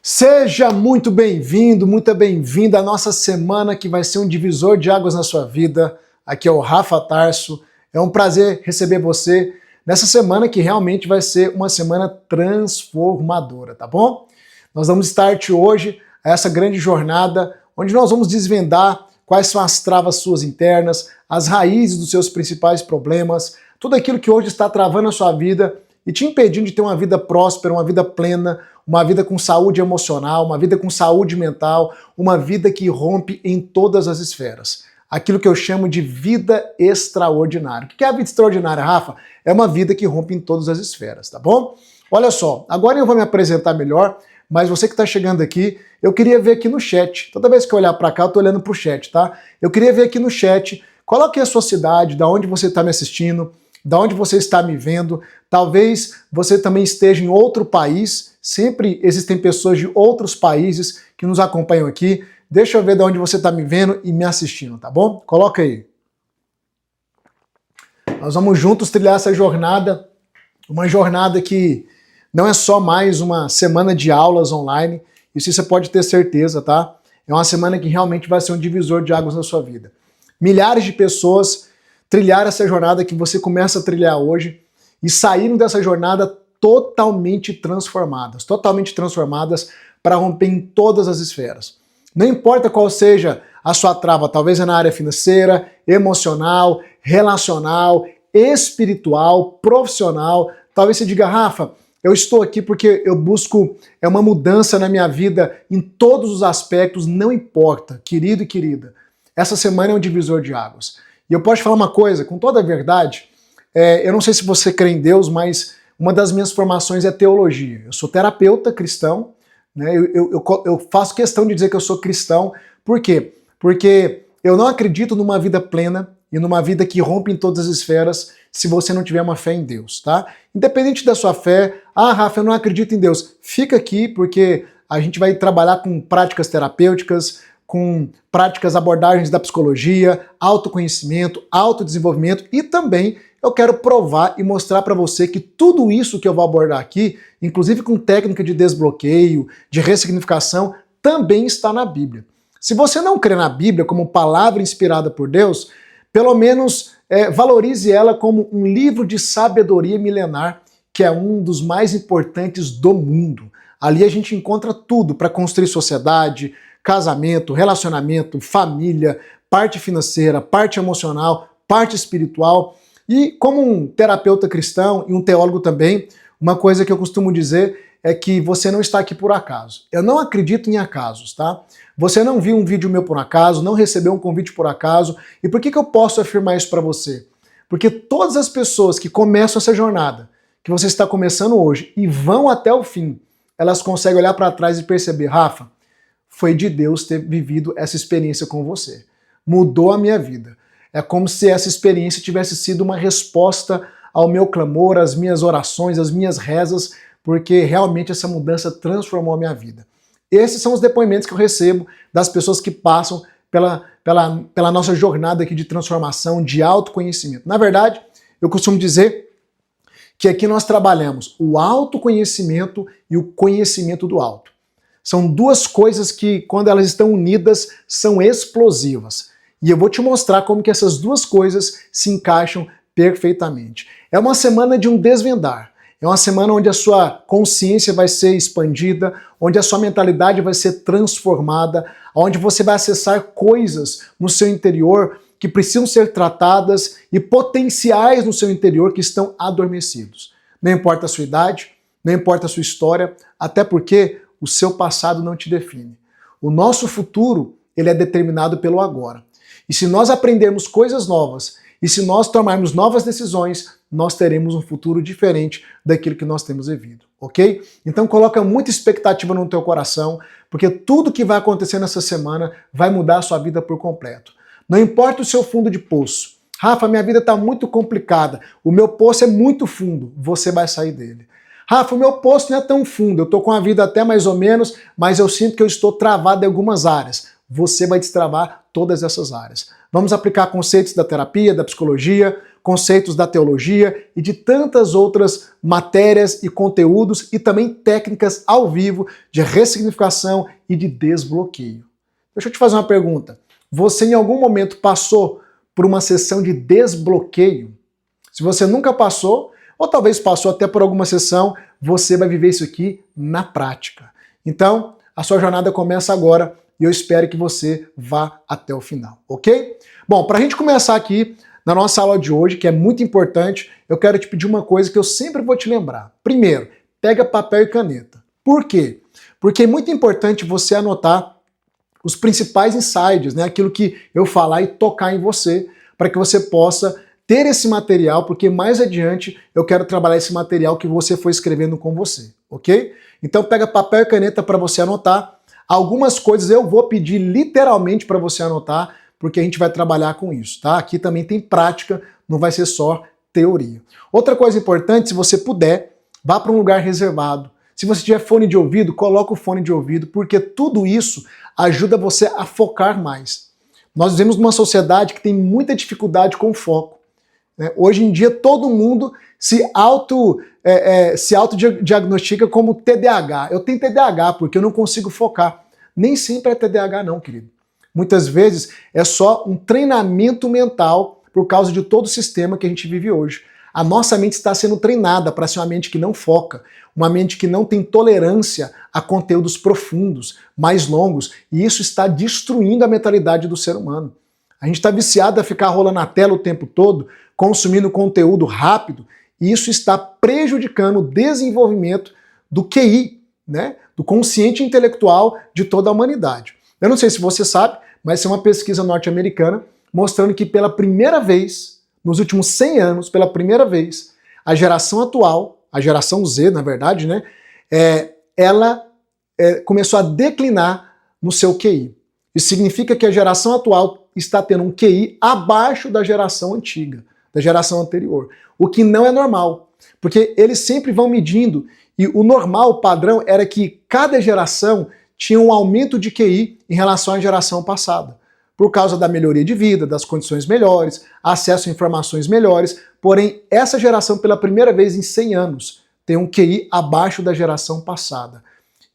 Seja muito bem-vindo, muito bem-vinda à nossa semana que vai ser um divisor de águas na sua vida. Aqui é o Rafa Tarso. É um prazer receber você nessa semana que realmente vai ser uma semana transformadora, tá bom? Nós damos start hoje a essa grande jornada onde nós vamos desvendar quais são as travas suas internas, as raízes dos seus principais problemas, tudo aquilo que hoje está travando a sua vida e te impedindo de ter uma vida próspera, uma vida plena, uma vida com saúde emocional, uma vida com saúde mental, uma vida que rompe em todas as esferas. Aquilo que eu chamo de vida extraordinária. O que é a vida extraordinária, Rafa? É uma vida que rompe em todas as esferas, tá bom? Olha só, agora eu vou me apresentar melhor, mas você que está chegando aqui, eu queria ver aqui no chat. Toda vez que eu olhar para cá, eu estou olhando para o chat, tá? Eu queria ver aqui no chat, coloque a sua cidade, da onde você está me assistindo, da onde você está me vendo. Talvez você também esteja em outro país, sempre existem pessoas de outros países que nos acompanham aqui. Deixa eu ver de onde você está me vendo e me assistindo, tá bom? Coloca aí. Nós vamos juntos trilhar essa jornada, uma jornada que não é só mais uma semana de aulas online, isso você pode ter certeza, tá? É uma semana que realmente vai ser um divisor de águas na sua vida. Milhares de pessoas trilharam essa jornada que você começa a trilhar hoje e saíram dessa jornada totalmente transformadas para romper em todas as esferas. Não importa qual seja a sua trava, talvez é na área financeira, emocional, relacional, espiritual, profissional. Talvez você diga, Rafa, eu estou aqui porque eu busco uma mudança na minha vida em todos os aspectos, não importa, querido e querida. Essa semana é um divisor de águas. E eu posso te falar uma coisa, com toda a verdade, eu não sei se você crê em Deus, mas uma das minhas formações é teologia. Eu sou terapeuta cristão, né? Eu faço questão de dizer que eu sou cristão. Por quê? Porque eu não acredito numa vida plena e numa vida que rompe em todas as esferas se você não tiver uma fé em Deus, tá? Independente da sua fé, Rafa, eu não acredito em Deus. Fica aqui porque a gente vai trabalhar com práticas terapêuticas, com práticas, abordagens da psicologia, autoconhecimento, autodesenvolvimento e também eu quero provar e mostrar para você que tudo isso que eu vou abordar aqui, inclusive com técnica de desbloqueio, de ressignificação, também está na Bíblia. Se você não crê na Bíblia como palavra inspirada por Deus, pelo menos valorize ela como um livro de sabedoria milenar, que é um dos mais importantes do mundo. Ali a gente encontra tudo para construir sociedade, casamento, relacionamento, família, parte financeira, parte emocional, parte espiritual. E como um terapeuta cristão e um teólogo também, uma coisa que eu costumo dizer é que você não está aqui por acaso. Eu não acredito em acasos, tá? Você não viu um vídeo meu por acaso, não recebeu um convite por acaso. E por que eu posso afirmar isso para você? Porque todas as pessoas que começam essa jornada, que você está começando hoje e vão até o fim, elas conseguem olhar para trás e perceber, Rafa, foi de Deus ter vivido essa experiência com você. Mudou a minha vida. É como se essa experiência tivesse sido uma resposta ao meu clamor, às minhas orações, às minhas rezas, porque realmente essa mudança transformou a minha vida. Esses são os depoimentos que eu recebo das pessoas que passam pela nossa jornada aqui de transformação, de autoconhecimento. Na verdade, eu costumo dizer que aqui nós trabalhamos o autoconhecimento e o conhecimento do alto. São duas coisas que, quando elas estão unidas, são explosivas. E eu vou te mostrar como que essas duas coisas se encaixam perfeitamente. É uma semana de um desvendar. É uma semana onde a sua consciência vai ser expandida, onde a sua mentalidade vai ser transformada, onde você vai acessar coisas no seu interior que precisam ser tratadas e potenciais no seu interior que estão adormecidos. Não importa a sua idade, não importa a sua história, até porque o seu passado não te define. O nosso futuro, ele é determinado pelo agora. E se nós aprendermos coisas novas, e se nós tomarmos novas decisões, nós teremos um futuro diferente daquilo que nós temos vivido, ok? Então coloca muita expectativa no teu coração, porque tudo que vai acontecer nessa semana vai mudar a sua vida por completo. Não importa o seu fundo de poço. Rafa, minha vida está muito complicada, o meu poço é muito fundo, você vai sair dele. Rafa, o meu poço não é tão fundo, eu estou com a vida até mais ou menos, mas eu sinto que eu estou travado em algumas áreas. Você vai destravar todas essas áreas. Vamos aplicar conceitos da terapia, da psicologia, conceitos da teologia e de tantas outras matérias e conteúdos e também técnicas ao vivo de ressignificação e de desbloqueio. Deixa eu te fazer uma pergunta. Você em algum momento passou por uma sessão de desbloqueio? Se você nunca passou, ou talvez passou até por alguma sessão, você vai viver isso aqui na prática. Então, a sua jornada começa agora e eu espero que você vá até o final, ok? Bom, para a gente começar aqui na nossa aula de hoje, que é muito importante, eu quero te pedir uma coisa que eu sempre vou te lembrar. Primeiro, pega papel e caneta. Por quê? Porque é muito importante você anotar os principais insights, né? Aquilo que eu falar e tocar em você, para que você possa ter esse material, porque mais adiante eu quero trabalhar esse material que você foi escrevendo com você, ok? Então pega papel e caneta para você anotar. Algumas coisas eu vou pedir literalmente para você anotar, porque a gente vai trabalhar com isso, tá? Aqui também tem prática, não vai ser só teoria. Outra coisa importante, se você puder, vá para um lugar reservado. Se você tiver fone de ouvido, coloca o fone de ouvido, porque tudo isso ajuda você a focar mais. Nós vivemos numa sociedade que tem muita dificuldade com o foco. Hoje em dia todo mundo se autodiagnostica como TDAH. Eu tenho TDAH porque eu não consigo focar. Nem sempre é TDAH não, querido. Muitas vezes é só um treinamento mental por causa de todo o sistema que a gente vive hoje. A nossa mente está sendo treinada para ser uma mente que não foca, uma mente que não tem tolerância a conteúdos profundos, mais longos, e isso está destruindo a mentalidade do ser humano. A gente está viciado a ficar rolando a tela o tempo todo, consumindo conteúdo rápido, e isso está prejudicando o desenvolvimento do QI, né? Do consciente intelectual de toda a humanidade. Eu não sei se você sabe, mas é uma pesquisa norte-americana mostrando que pela primeira vez, nos últimos 100 anos, pela primeira vez, a geração atual, a geração Z, na verdade, né? Ela começou a declinar no seu QI. Isso significa que a geração atual está tendo um QI abaixo da geração antiga, da geração anterior. O que não é normal, porque eles sempre vão medindo, e o normal, o padrão, era que cada geração tinha um aumento de QI em relação à geração passada, por causa da melhoria de vida, das condições melhores, acesso a informações melhores, porém essa geração pela primeira vez em 100 anos tem um QI abaixo da geração passada.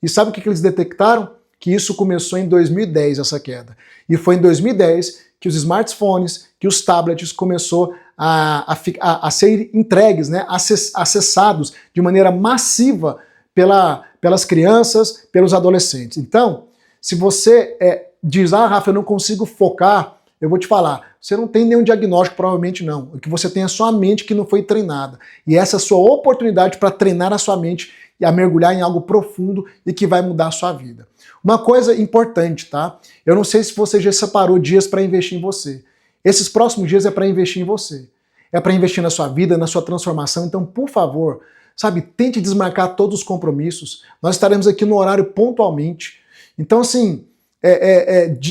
E sabe o que eles detectaram? Que isso começou em 2010, essa queda. E foi em 2010 que os smartphones, que os tablets começou a ser entregues, né, acessados de maneira massiva pelas crianças, pelos adolescentes. Então, se você diz, Rafa, eu não consigo focar, eu vou te falar, você não tem nenhum diagnóstico, provavelmente não. O que você tem é só a mente que não foi treinada. E essa é a sua oportunidade para treinar a sua mente e a mergulhar em algo profundo e que vai mudar a sua vida. Uma coisa importante, tá? Eu não sei se você já separou dias para investir em você. Esses próximos dias é para investir em você. É para investir na sua vida, na sua transformação. Então, por favor, sabe, tente desmarcar todos os compromissos. Nós estaremos aqui no horário pontualmente. Então, assim,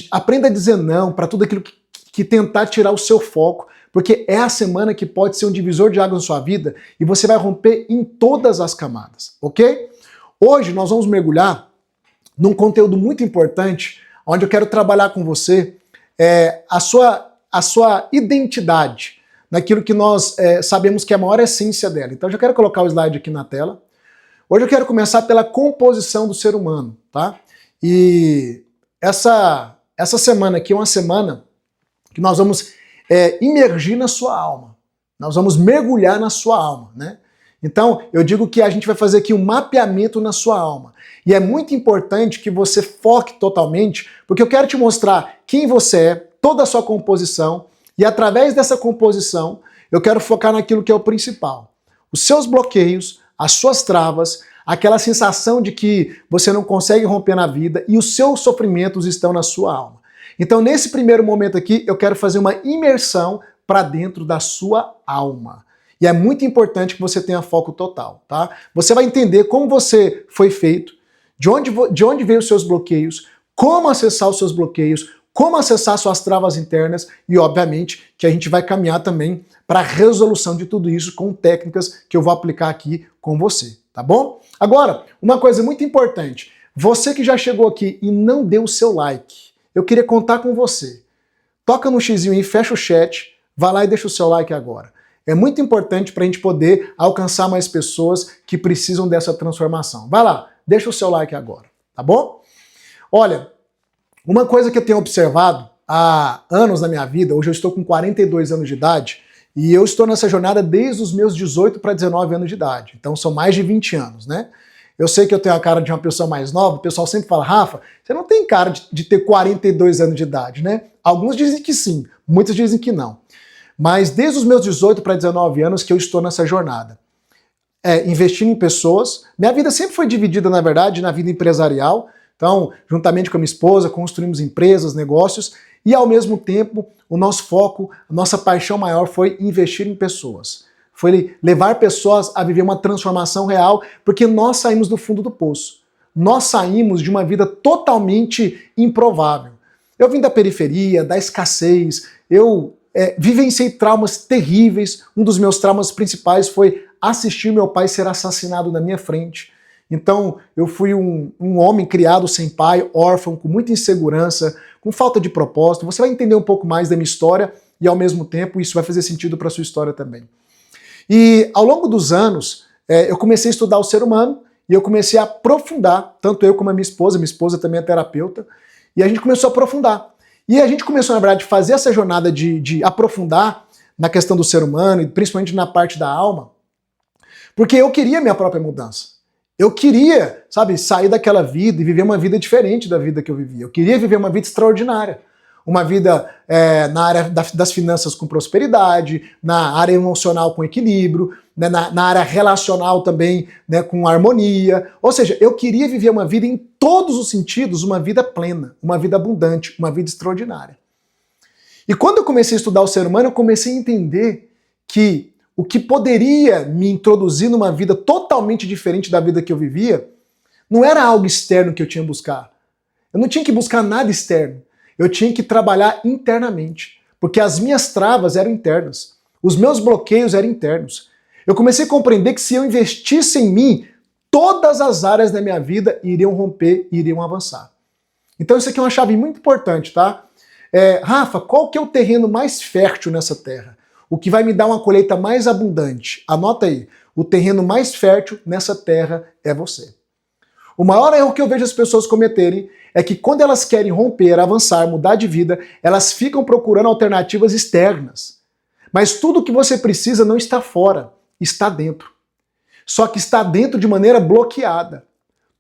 aprenda a dizer não para tudo aquilo que tentar tirar o seu foco, porque é a semana que pode ser um divisor de águas na sua vida e você vai romper em todas as camadas, ok? Hoje nós vamos mergulhar num conteúdo muito importante, onde eu quero trabalhar com você a sua identidade, naquilo que nós sabemos que é a maior essência dela. Então eu já quero colocar o slide aqui na tela. Hoje eu quero começar pela composição do ser humano, tá? E essa semana aqui é uma semana que nós vamos imergir na sua alma. Nós vamos mergulhar na sua alma, né? Então, eu digo que a gente vai fazer aqui um mapeamento na sua alma. E é muito importante que você foque totalmente, porque eu quero te mostrar quem você é, toda a sua composição, e através dessa composição, eu quero focar naquilo que é o principal. Os seus bloqueios, as suas travas, aquela sensação de que você não consegue romper na vida e os seus sofrimentos estão na sua alma. Então, nesse primeiro momento aqui, eu quero fazer uma imersão para dentro da sua alma. E é muito importante que você tenha foco total, tá? Você vai entender como você foi feito, de onde veio os seus bloqueios, como acessar os seus bloqueios, como acessar suas travas internas e, obviamente, que a gente vai caminhar também para a resolução de tudo isso com técnicas que eu vou aplicar aqui com você, tá bom? Agora, uma coisa muito importante, você que já chegou aqui e não deu o seu like, eu queria contar com você. Toca no xizinho aí, fecha o chat, vai lá e deixa o seu like agora. É muito importante para a gente poder alcançar mais pessoas que precisam dessa transformação. Vai lá, deixa o seu like agora, tá bom? Olha, uma coisa que eu tenho observado há anos na minha vida, hoje eu estou com 42 anos de idade, e eu estou nessa jornada desde os meus 18 para 19 anos de idade. Então são mais de 20 anos, né? Eu sei que eu tenho a cara de uma pessoa mais nova, o pessoal sempre fala, Rafa, você não tem cara de ter 42 anos de idade, né? Alguns dizem que sim, muitos dizem que não. Mas desde os meus 18 para 19 anos que eu estou nessa jornada. Investindo em pessoas. Minha vida sempre foi dividida, na verdade, na vida empresarial. Então, juntamente com a minha esposa, construímos empresas, negócios, e ao mesmo tempo, o nosso foco, a nossa paixão maior foi investir em pessoas. Foi levar pessoas a viver uma transformação real, porque nós saímos do fundo do poço. Nós saímos de uma vida totalmente improvável. Eu vim da periferia, da escassez, eu vivenciei traumas terríveis. Um dos meus traumas principais foi assistir meu pai ser assassinado na minha frente. Então, eu fui um homem criado sem pai, órfão, com muita insegurança, com falta de propósito. Você vai entender um pouco mais da minha história e, ao mesmo tempo, isso vai fazer sentido para a sua história também. E, ao longo dos anos, eu comecei a estudar o ser humano e eu comecei a aprofundar, tanto eu como a minha esposa também é terapeuta, e a gente começou a aprofundar. E a gente começou, na verdade, a fazer essa jornada de aprofundar na questão do ser humano, e principalmente na parte da alma, porque eu queria minha própria mudança. Eu queria, sabe, sair daquela vida e viver uma vida diferente da vida que eu vivia. Eu queria viver uma vida extraordinária. Uma vida na área das finanças com prosperidade, na área emocional com equilíbrio, né, na área relacional também, né, com harmonia. Ou seja, eu queria viver uma vida em todos os sentidos, uma vida plena, uma vida abundante, uma vida extraordinária. E quando eu comecei a estudar o ser humano, eu comecei a entender que o que poderia me introduzir numa vida totalmente diferente da vida que eu vivia, não era algo externo que eu tinha que buscar. Eu não tinha que buscar nada externo. Eu tinha que trabalhar internamente, porque as minhas travas eram internas. Os meus bloqueios eram internos. Eu comecei a compreender que se eu investisse em mim, todas as áreas da minha vida iriam romper, iriam avançar. Então isso aqui é uma chave muito importante, tá? Rafa, qual que é o terreno mais fértil nessa terra? O que vai me dar uma colheita mais abundante? Anota aí, o terreno mais fértil nessa terra é você. O maior erro que eu vejo as pessoas cometerem é que quando elas querem romper, avançar, mudar de vida, elas ficam procurando alternativas externas. Mas tudo que você precisa não está fora, está dentro. Só que está dentro de maneira bloqueada.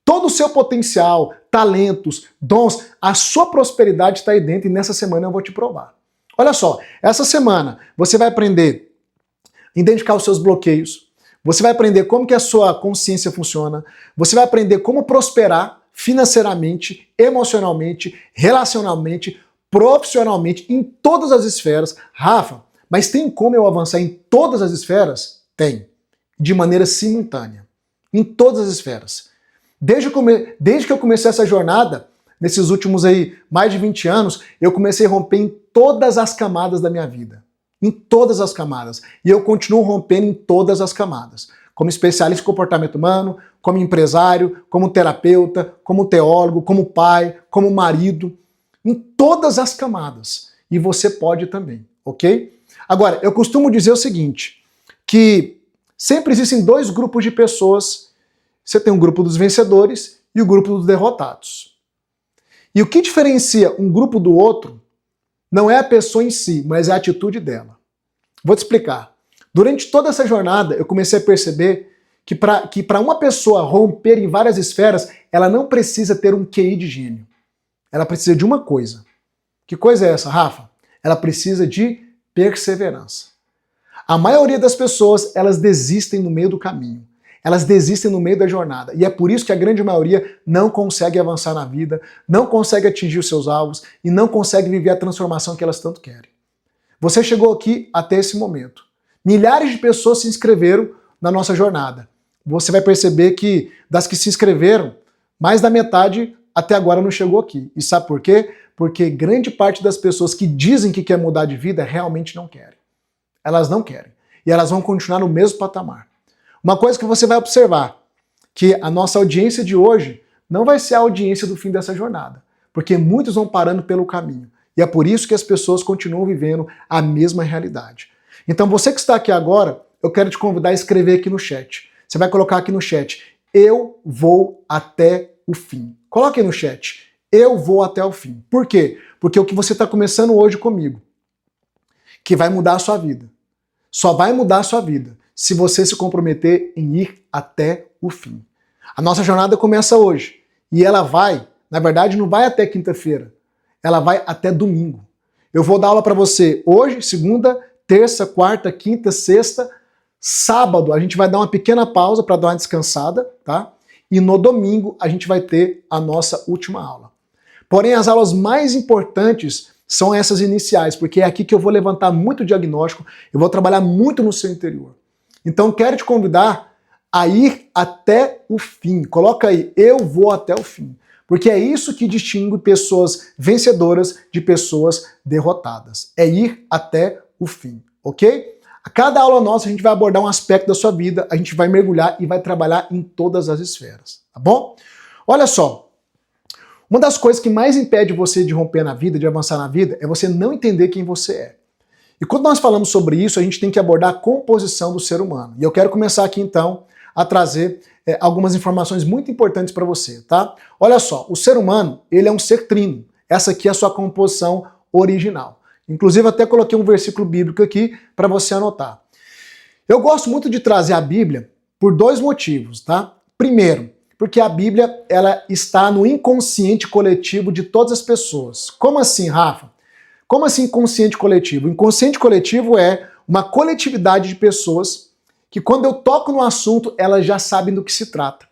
Todo o seu potencial, talentos, dons, a sua prosperidade está aí dentro e nessa semana eu vou te provar. Olha só, essa semana você vai aprender a identificar os seus bloqueios, você vai aprender como que a sua consciência funciona, você vai aprender como prosperar financeiramente, emocionalmente, relacionalmente, profissionalmente, em todas as esferas. Rafa, mas tem como eu avançar em todas as esferas? Tem, de maneira simultânea, em todas as esferas. Desde que eu comecei essa jornada, nesses últimos aí mais de 20 anos, eu comecei a romper em todas as camadas da minha vida. Em todas as camadas. E eu continuo rompendo em todas as camadas. Como especialista em comportamento humano, como empresário, como terapeuta, como teólogo, como pai, como marido. Em todas as camadas. E você pode também, ok? Agora, eu costumo dizer o seguinte, que sempre existem dois grupos de pessoas. Você tem um grupo dos vencedores e o grupo dos derrotados. E o que diferencia um grupo do outro não é a pessoa em si, mas é a atitude dela. Vou te explicar. Durante toda essa jornada, eu comecei a perceber que para uma pessoa romper em várias esferas, ela não precisa ter um QI de gênio. Ela precisa de uma coisa. Que coisa é essa, Rafa? Ela precisa de perseverança. A maioria das pessoas, elas desistem no meio do caminho. Elas desistem no meio da jornada. E é por isso que a grande maioria não consegue avançar na vida, não consegue atingir os seus alvos e não consegue viver a transformação que elas tanto querem. Você chegou aqui até esse momento. Milhares de pessoas se inscreveram na nossa jornada. Você vai perceber que das que se inscreveram, mais da metade até agora não chegou aqui. E sabe por quê? Porque grande parte das pessoas que dizem que quer mudar de vida realmente não querem. Elas não querem. E elas vão continuar no mesmo patamar. Uma coisa que você vai observar, que a nossa audiência de hoje não vai ser a audiência do fim dessa jornada, porque muitos vão parando pelo caminho. E é por isso que as pessoas continuam vivendo a mesma realidade. Então você que está aqui agora, eu quero te convidar a escrever aqui no chat. Você vai colocar aqui no chat, eu vou até o fim. Coloque aí no chat, eu vou até o fim. Por quê? Porque o que você está começando hoje comigo, que vai mudar a sua vida, só vai mudar a sua vida se você se comprometer em ir até o fim. A nossa jornada começa hoje e ela vai, na verdade não vai até quinta-feira, ela vai até domingo. Eu vou dar aula para você hoje, segunda, terça, quarta, quinta, sexta, sábado a gente vai dar uma pequena pausa para dar uma descansada, tá? E no domingo a gente vai ter a nossa última aula. Porém, as aulas mais importantes são essas iniciais, porque é aqui que eu vou levantar muito diagnóstico, eu vou trabalhar muito no seu interior. Então quero te convidar a ir até o fim. Coloca aí, eu vou até o fim. Porque é isso que distingue pessoas vencedoras de pessoas derrotadas. É ir até o fim, ok? A cada aula nossa a gente vai abordar um aspecto da sua vida, a gente vai mergulhar e vai trabalhar em todas as esferas, tá bom? Olha só, uma das coisas que mais impede você de romper na vida, de avançar na vida, é você não entender quem você é. E quando nós falamos sobre isso, a gente tem que abordar a composição do ser humano. E eu quero começar aqui então a trazer algumas informações muito importantes para você, tá? Olha só, o ser humano, ele é um ser trino. Essa aqui é a sua composição original. Inclusive até coloquei um versículo bíblico aqui para você anotar. Eu gosto muito de trazer a Bíblia por dois motivos, tá? Primeiro, porque a Bíblia ela está no inconsciente coletivo de todas as pessoas. Como assim, Rafa? Como assim inconsciente coletivo? O inconsciente coletivo é uma coletividade de pessoas que quando eu toco no assunto, elas já sabem do que se trata.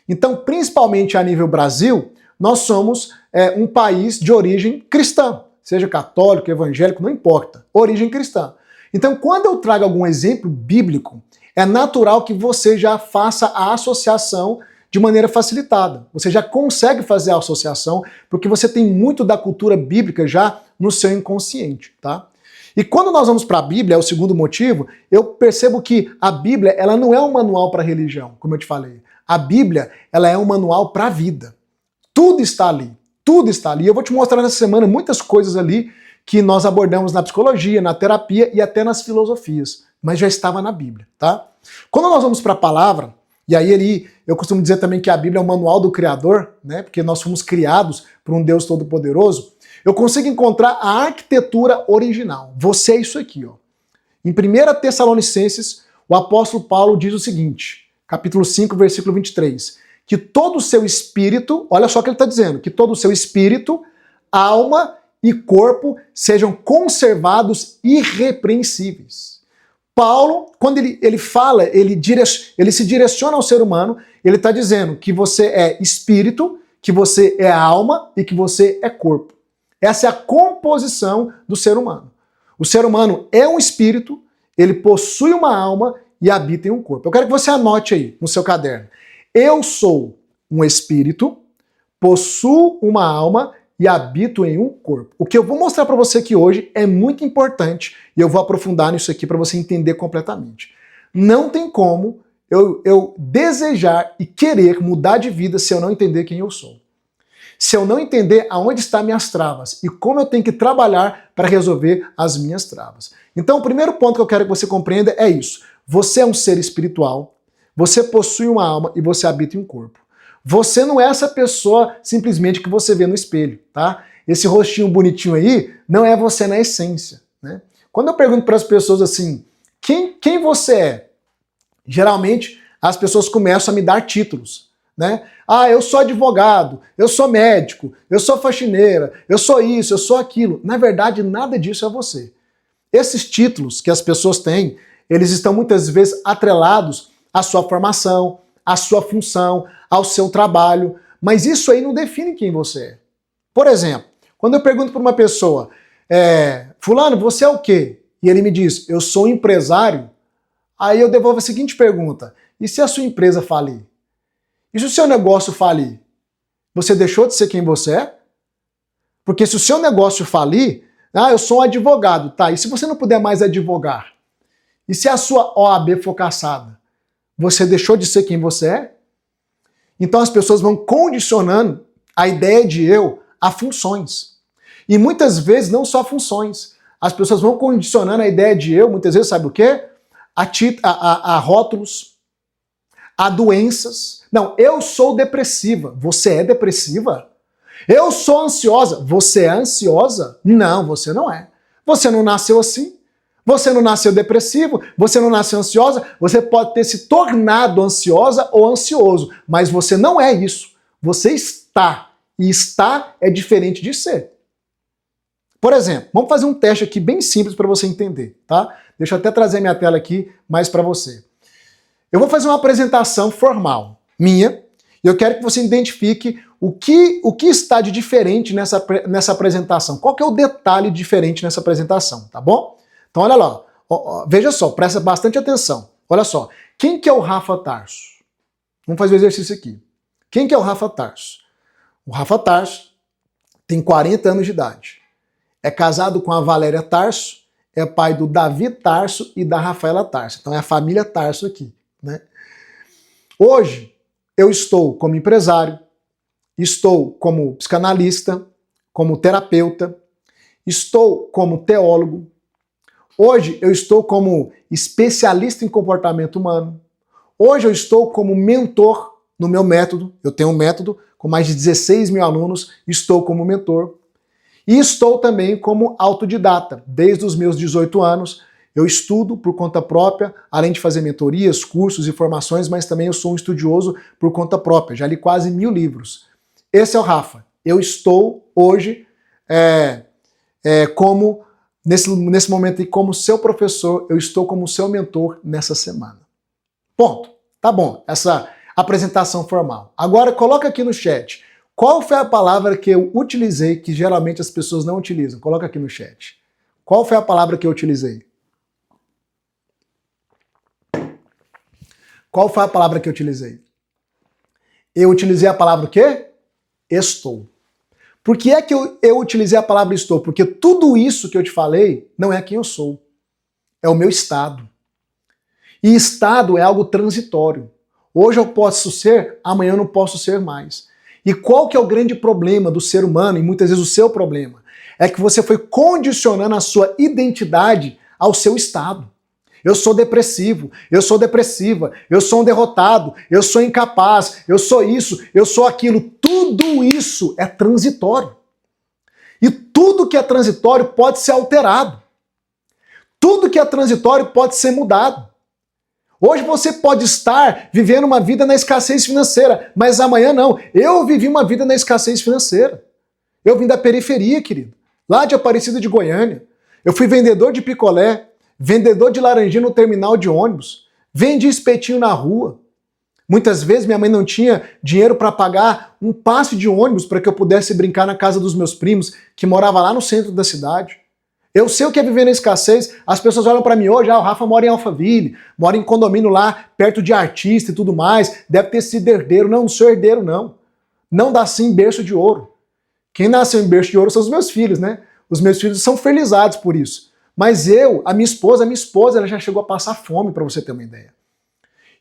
Então, principalmente a nível Brasil, nós somos um país de origem cristã, seja católico, evangélico, não importa, origem cristã. Então, quando eu trago algum exemplo bíblico, é natural que você já faça a associação de maneira facilitada. Você já consegue fazer a associação porque você tem muito da cultura bíblica já no seu inconsciente, tá? E quando nós vamos para a Bíblia, é o segundo motivo, eu percebo que a Bíblia ela não é um manual para religião, como eu te falei. A Bíblia ela é um manual para a vida. Tudo está ali, tudo está ali. Eu vou te mostrar nessa semana muitas coisas ali que nós abordamos na psicologia, na terapia e até nas filosofias, mas já estava na Bíblia, tá? Quando nós vamos para a palavra, e aí eu costumo dizer também que a Bíblia é o manual do Criador, né? Porque nós fomos criados por um Deus Todo-Poderoso. Eu consigo encontrar a arquitetura original. Você é isso aqui, ó. Em 1 Tessalonicenses, o apóstolo Paulo diz o seguinte, capítulo 5, versículo 23, que todo o seu espírito, olha só o que ele está dizendo, que todo o seu espírito, alma e corpo sejam conservados irrepreensíveis. Paulo, quando ele fala, ele se direciona ao ser humano, ele está dizendo que você é espírito, que você é alma e que você é corpo. Essa é a composição do ser humano. O ser humano é um espírito, ele possui uma alma e habita em um corpo. Eu quero que você anote aí no seu caderno. Eu sou um espírito, possuo uma alma e habito em um corpo. O que eu vou mostrar para você aqui hoje é muito importante e eu vou aprofundar nisso aqui para você entender completamente. Não tem como eu desejar e querer mudar de vida se eu não entender quem eu sou. Se eu não entender aonde estão minhas travas e como eu tenho que trabalhar para resolver as minhas travas. Então o primeiro ponto que eu quero que você compreenda é isso. Você é um ser espiritual, você possui uma alma e você habita em um corpo. Você não é essa pessoa simplesmente que você vê no espelho, tá? Esse rostinho bonitinho aí não é você na essência, né? Quando eu pergunto para as pessoas assim, quem você é? Geralmente as pessoas começam a me dar títulos, né? Ah, eu sou advogado, eu sou médico, eu sou faxineira, eu sou isso, eu sou aquilo. Na verdade, nada disso é você. Esses títulos que as pessoas têm, eles estão muitas vezes atrelados à sua formação, à sua função, ao seu trabalho, mas isso aí não define quem você é. Por exemplo, quando eu pergunto para uma pessoa, fulano, você é o quê? E ele me diz, eu sou um empresário, aí eu devolvo a seguinte pergunta, e se a sua empresa falir? E se o seu negócio falir? Você deixou de ser quem você é? Porque se o seu negócio falir, eu sou um advogado, tá, e se você não puder mais advogar? E se a sua OAB for cassada? Você deixou de ser quem você é? Então as pessoas vão condicionando a ideia de eu a funções. E muitas vezes não só funções. As pessoas vão condicionando a ideia de eu, muitas vezes, sabe o quê? A rótulos, a doenças. Não, eu sou depressiva. Você é depressiva? Eu sou ansiosa. Você é ansiosa? Não, você não é. Você não nasceu assim. Você não nasceu depressivo, você não nasceu ansiosa, você pode ter se tornado ansiosa ou ansioso, mas você não é isso. Você está. E estar é diferente de ser. Por exemplo, vamos fazer um teste aqui bem simples para você entender, tá? Deixa eu até trazer minha tela aqui mais para você. Eu vou fazer uma apresentação formal minha e eu quero que você identifique o que está de diferente nessa apresentação. Qual que é o detalhe diferente nessa apresentação, tá bom? Então olha lá, veja só, presta bastante atenção. Olha só, quem que é o Rafa Tarso? Vamos fazer o exercício aqui. Quem que é o Rafa Tarso? O Rafa Tarso tem 40 anos de idade. É casado com a Valéria Tarso, é pai do Davi Tarso e da Rafaela Tarso. Então é a família Tarso aqui, né? Hoje eu estou como empresário, estou como psicanalista, como terapeuta, estou como teólogo. Hoje eu estou como especialista em comportamento humano. Hoje eu estou como mentor no meu método. Eu tenho um método com mais de 16 mil alunos, estou como mentor. E estou também como autodidata. Desde os meus 18 anos eu estudo por conta própria, além de fazer mentorias, cursos e formações, mas também eu sou um estudioso por conta própria. Já li quase 1000 livros. Esse é o Rafa. Eu estou hoje como... Nesse momento aí, como seu professor, eu estou como seu mentor nessa semana. Ponto. Tá bom, essa apresentação formal. Agora coloca aqui no chat, qual foi a palavra que eu utilizei que geralmente as pessoas não utilizam? Coloca aqui no chat. Qual foi a palavra que eu utilizei? Qual foi a palavra que eu utilizei? Eu utilizei a palavra o quê? Estou. Por que é que eu utilizei a palavra estou? Porque tudo isso que eu te falei não é quem eu sou. É o meu estado. E estado é algo transitório. Hoje eu posso ser, amanhã eu não posso ser mais. E qual que é o grande problema do ser humano, e muitas vezes o seu problema? É que você foi condicionando a sua identidade ao seu estado. Eu sou depressivo, eu sou depressiva, eu sou um derrotado, eu sou incapaz, eu sou isso, eu sou aquilo. Tudo isso é transitório. E tudo que é transitório pode ser alterado. Tudo que é transitório pode ser mudado. Hoje você pode estar vivendo uma vida na escassez financeira, mas amanhã não. Eu vivi uma vida na escassez financeira. Eu vim da periferia, querido, lá de Aparecida de Goiânia. Eu fui vendedor de picolé, vendedor de laranjinha no terminal de ônibus, vendi espetinho na rua. Muitas vezes minha mãe não tinha dinheiro para pagar um passe de ônibus para que eu pudesse brincar na casa dos meus primos, que morava lá no centro da cidade. Eu sei o que é viver na escassez. As pessoas olham para mim hoje, o Rafa mora em Alphaville, mora em condomínio lá, perto de artista e tudo mais, deve ter sido herdeiro. Não, não sou herdeiro, não. Não nasci em berço de ouro. Quem nasceu em berço de ouro são os meus filhos, né? Os meus filhos são felizardos por isso. Mas a minha esposa, ela já chegou a passar fome, para você ter uma ideia.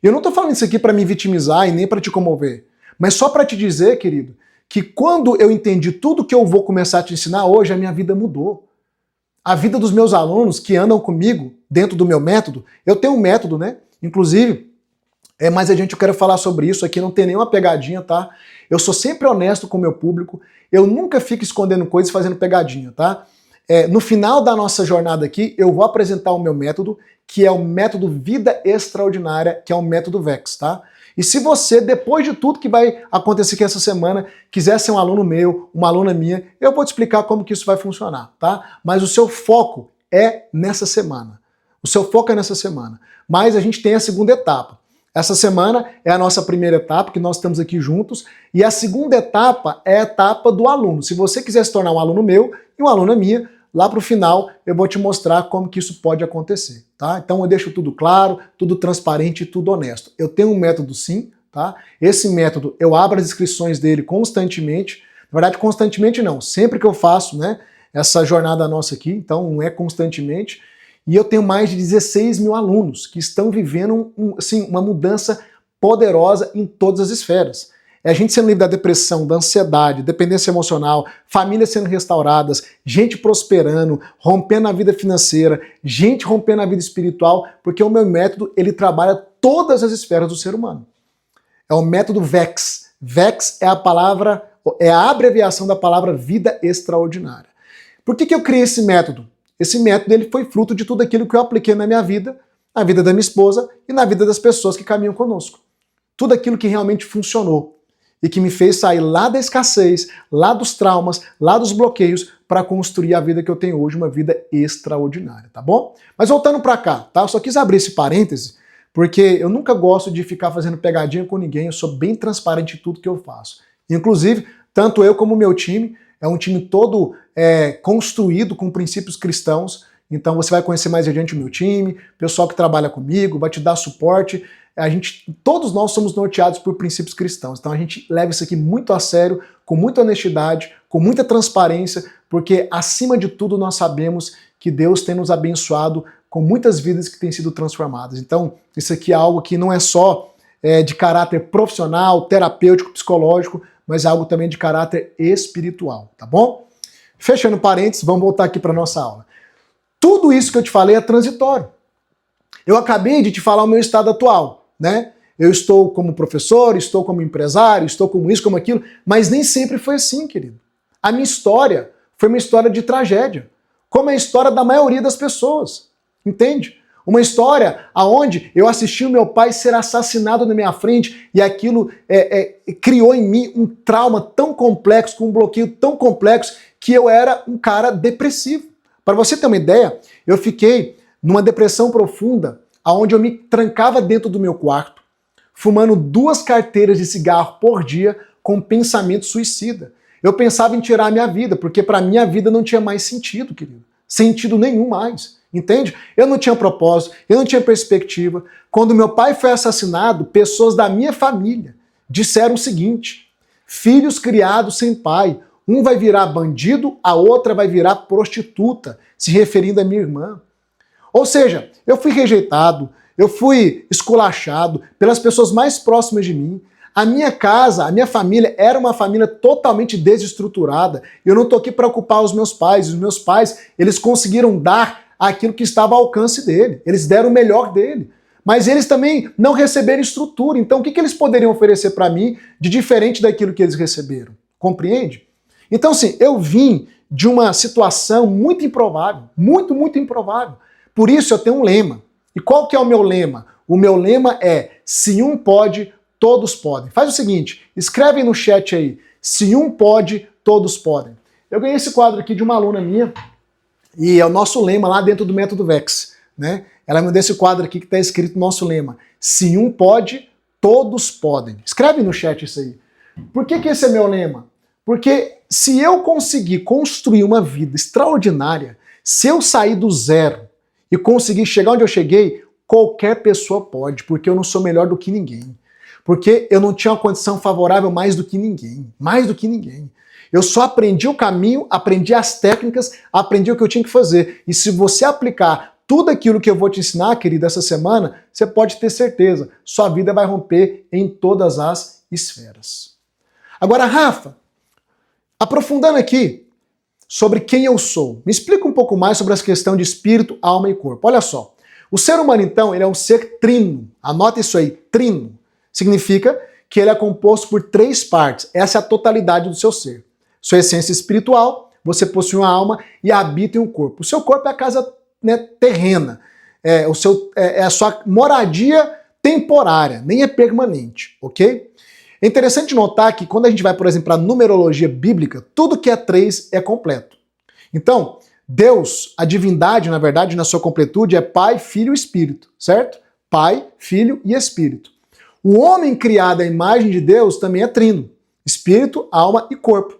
Eu não tô falando isso aqui para me vitimizar e nem para te comover, mas só para te dizer, querido, que quando eu entendi tudo que eu vou começar a te ensinar hoje, a minha vida mudou. A vida dos meus alunos que andam comigo dentro do meu método, eu tenho um método, né? Inclusive, mais adiante eu quero falar sobre isso aqui, não tem nenhuma pegadinha, tá? Eu sou sempre honesto com o meu público, eu nunca fico escondendo coisas e fazendo pegadinha, tá? No final da nossa jornada aqui, eu vou apresentar o meu método, que é o método Vida Extraordinária, que é o método VEX, tá? E se você, depois de tudo que vai acontecer aqui essa semana, quiser ser um aluno meu, uma aluna minha, eu vou te explicar como que isso vai funcionar, tá? Mas o seu foco é nessa semana. O seu foco é nessa semana. Mas a gente tem a segunda etapa. Essa semana é a nossa primeira etapa, que nós estamos aqui juntos, e a segunda etapa é a etapa do aluno. Se você quiser se tornar um aluno meu e uma aluna minha, lá para o final eu vou te mostrar como que isso pode acontecer, tá? Então eu deixo tudo claro, tudo transparente e tudo honesto. Eu tenho um método sim, tá? Esse método eu abro as inscrições dele constantemente, na verdade constantemente não, sempre que eu faço, né, essa jornada nossa aqui, então não é constantemente, e eu tenho mais de 16 mil alunos que estão vivendo assim, uma mudança poderosa em todas as esferas. É a gente sendo livre da depressão, da ansiedade, dependência emocional, famílias sendo restauradas, gente prosperando, rompendo a vida financeira, gente rompendo a vida espiritual, porque o meu método, ele trabalha todas as esferas do ser humano. É o método VEX. VEX é a palavra, é a abreviação da palavra vida extraordinária. Por que eu criei esse método? Esse método ele foi fruto de tudo aquilo que eu apliquei na minha vida, na vida da minha esposa e na vida das pessoas que caminham conosco. Tudo aquilo que realmente funcionou e que me fez sair lá da escassez, lá dos traumas, lá dos bloqueios, para construir a vida que eu tenho hoje, uma vida extraordinária, tá bom? Mas voltando para cá, tá? Eu só quis abrir esse parêntese, porque eu nunca gosto de ficar fazendo pegadinha com ninguém, eu sou bem transparente em tudo que eu faço. Inclusive, tanto eu como o meu time, é um time todo construído com princípios cristãos, então você vai conhecer mais adiante o meu time, pessoal que trabalha comigo, vai te dar suporte. Todos nós somos norteados por princípios cristãos, então a gente leva isso aqui muito a sério, com muita honestidade, com muita transparência, porque acima de tudo nós sabemos que Deus tem nos abençoado com muitas vidas que têm sido transformadas. Então isso aqui é algo que não é só de caráter profissional, terapêutico, psicológico, mas é algo também de caráter espiritual, tá bom? Fechando parênteses, vamos voltar aqui para nossa aula. Tudo isso que eu te falei é transitório. Eu acabei de te falar o meu estado atual, né? Eu estou como professor, estou como empresário, estou como isso, como aquilo, mas nem sempre foi assim, querido. A minha história foi uma história de tragédia, como é a história da maioria das pessoas, entende? Uma história onde eu assisti o meu pai ser assassinado na minha frente e aquilo criou em mim um trauma tão complexo, com um bloqueio tão complexo, que eu era um cara depressivo. Para você ter uma ideia, eu fiquei numa depressão profunda, onde eu me trancava dentro do meu quarto, fumando 2 carteiras de cigarro por dia com pensamento suicida. Eu pensava em tirar a minha vida, porque para mim a vida não tinha mais sentido, querido. Sentido nenhum mais, entende? Eu não tinha propósito, eu não tinha perspectiva. Quando meu pai foi assassinado, pessoas da minha família disseram o seguinte: filhos criados sem pai, um vai virar bandido, a outra vai virar prostituta, se referindo à minha irmã. Ou seja, eu fui rejeitado, eu fui esculachado pelas pessoas mais próximas de mim. A minha casa, a minha família era uma família totalmente desestruturada. Eu não estou aqui para ocupar os meus pais. Os meus pais, eles conseguiram dar aquilo que estava ao alcance dele. Eles deram o melhor dele. Mas eles também não receberam estrutura. Então o que eles poderiam oferecer para mim de diferente daquilo que eles receberam? Compreende? Então assim, eu vim de uma situação muito improvável. Muito, muito improvável. Por isso eu tenho um lema. E qual que é o meu lema? O meu lema é: se um pode, todos podem. Faz o seguinte, escreve no chat aí: se um pode, todos podem. Eu ganhei esse quadro aqui de uma aluna minha, e é o nosso lema lá dentro do método VEX, né? Ela me deu esse quadro aqui que está escrito nosso lema: se um pode, todos podem. Escreve no chat isso aí. Por que esse é meu lema? Porque se eu conseguir construir uma vida extraordinária, se eu sair do zero e conseguir chegar onde eu cheguei, qualquer pessoa pode, porque eu não sou melhor do que ninguém. Porque eu não tinha uma condição favorável mais do que ninguém. Mais do que ninguém. Eu só aprendi o caminho, aprendi as técnicas, aprendi o que eu tinha que fazer. E se você aplicar tudo aquilo que eu vou te ensinar, querido, essa semana, você pode ter certeza, sua vida vai romper em todas as esferas. Agora, Rafa, aprofundando aqui sobre quem eu sou, me explica um pouco mais sobre essa questão de espírito, alma e corpo. Olha só, o ser humano, então, ele é um ser trino. Anota isso aí, trino. Significa que ele é composto por 3 partes. Essa é a totalidade do seu ser. Sua essência espiritual, você possui uma alma e habita em um corpo. O seu corpo é a casa, né, terrena. É a sua moradia temporária, nem é permanente, ok? É interessante notar que quando a gente vai, por exemplo, para a numerologia bíblica, tudo que é 3 é completo. Então, Deus, a divindade, na verdade, na sua completude, é Pai, Filho e Espírito, certo? Pai, Filho e Espírito. O homem criado à imagem de Deus também é trino. Espírito, alma e corpo.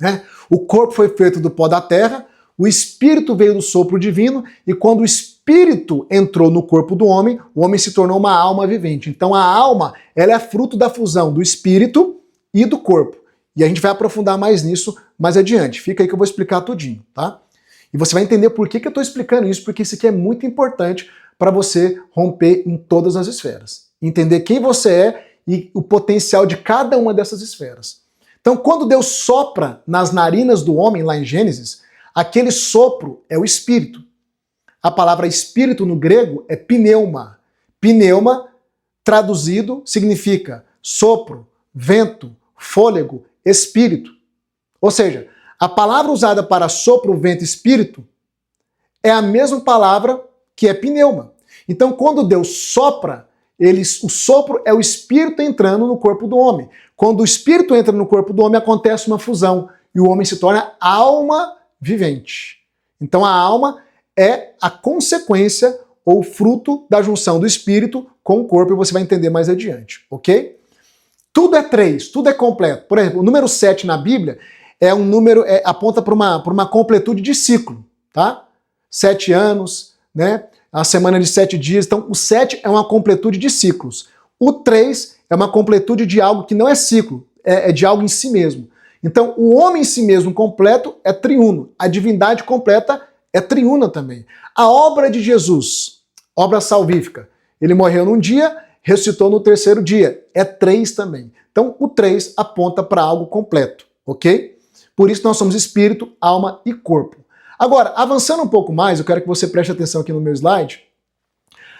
Né? O corpo foi feito do pó da terra, o espírito veio do sopro divino, e quando o espírito entrou no corpo do homem, o homem se tornou uma alma vivente. Então a alma, ela é fruto da fusão do espírito e do corpo. E a gente vai aprofundar mais nisso mais adiante. Fica aí que eu vou explicar tudinho, tá? E você vai entender por que eu estou explicando isso, porque isso aqui é muito importante para você romper em todas as esferas. Entender quem você é e o potencial de cada uma dessas esferas. Então, quando Deus sopra nas narinas do homem, lá em Gênesis, aquele sopro é o espírito. A palavra espírito no grego é pneuma. Pneuma, traduzido, significa sopro, vento, fôlego, espírito. Ou seja, a palavra usada para sopro, vento e espírito é a mesma palavra que é pneuma. Então, quando Deus sopra, o sopro é o espírito entrando no corpo do homem. Quando o espírito entra no corpo do homem, acontece uma fusão e o homem se torna alma vivente. Então, a alma é a consequência ou fruto da junção do espírito com o corpo, e você vai entender mais adiante, ok? Tudo é 3, tudo é completo. Por exemplo, o número 7 na Bíblia é um número, aponta para uma completude de ciclo, tá? 7 anos, né? A semana de 7 dias. Então, o 7 é uma completude de ciclos. O 3 é uma completude de algo que não é ciclo, é de algo em si mesmo. Então, o homem em si mesmo completo é triuno. A divindade completa é triuna também. A obra de Jesus, obra salvífica, ele morreu num dia, ressuscitou no terceiro dia. É 3 também. Então, o 3 aponta para algo completo, ok? Por isso nós somos espírito, alma e corpo. Agora, avançando um pouco mais, eu quero que você preste atenção aqui no meu slide.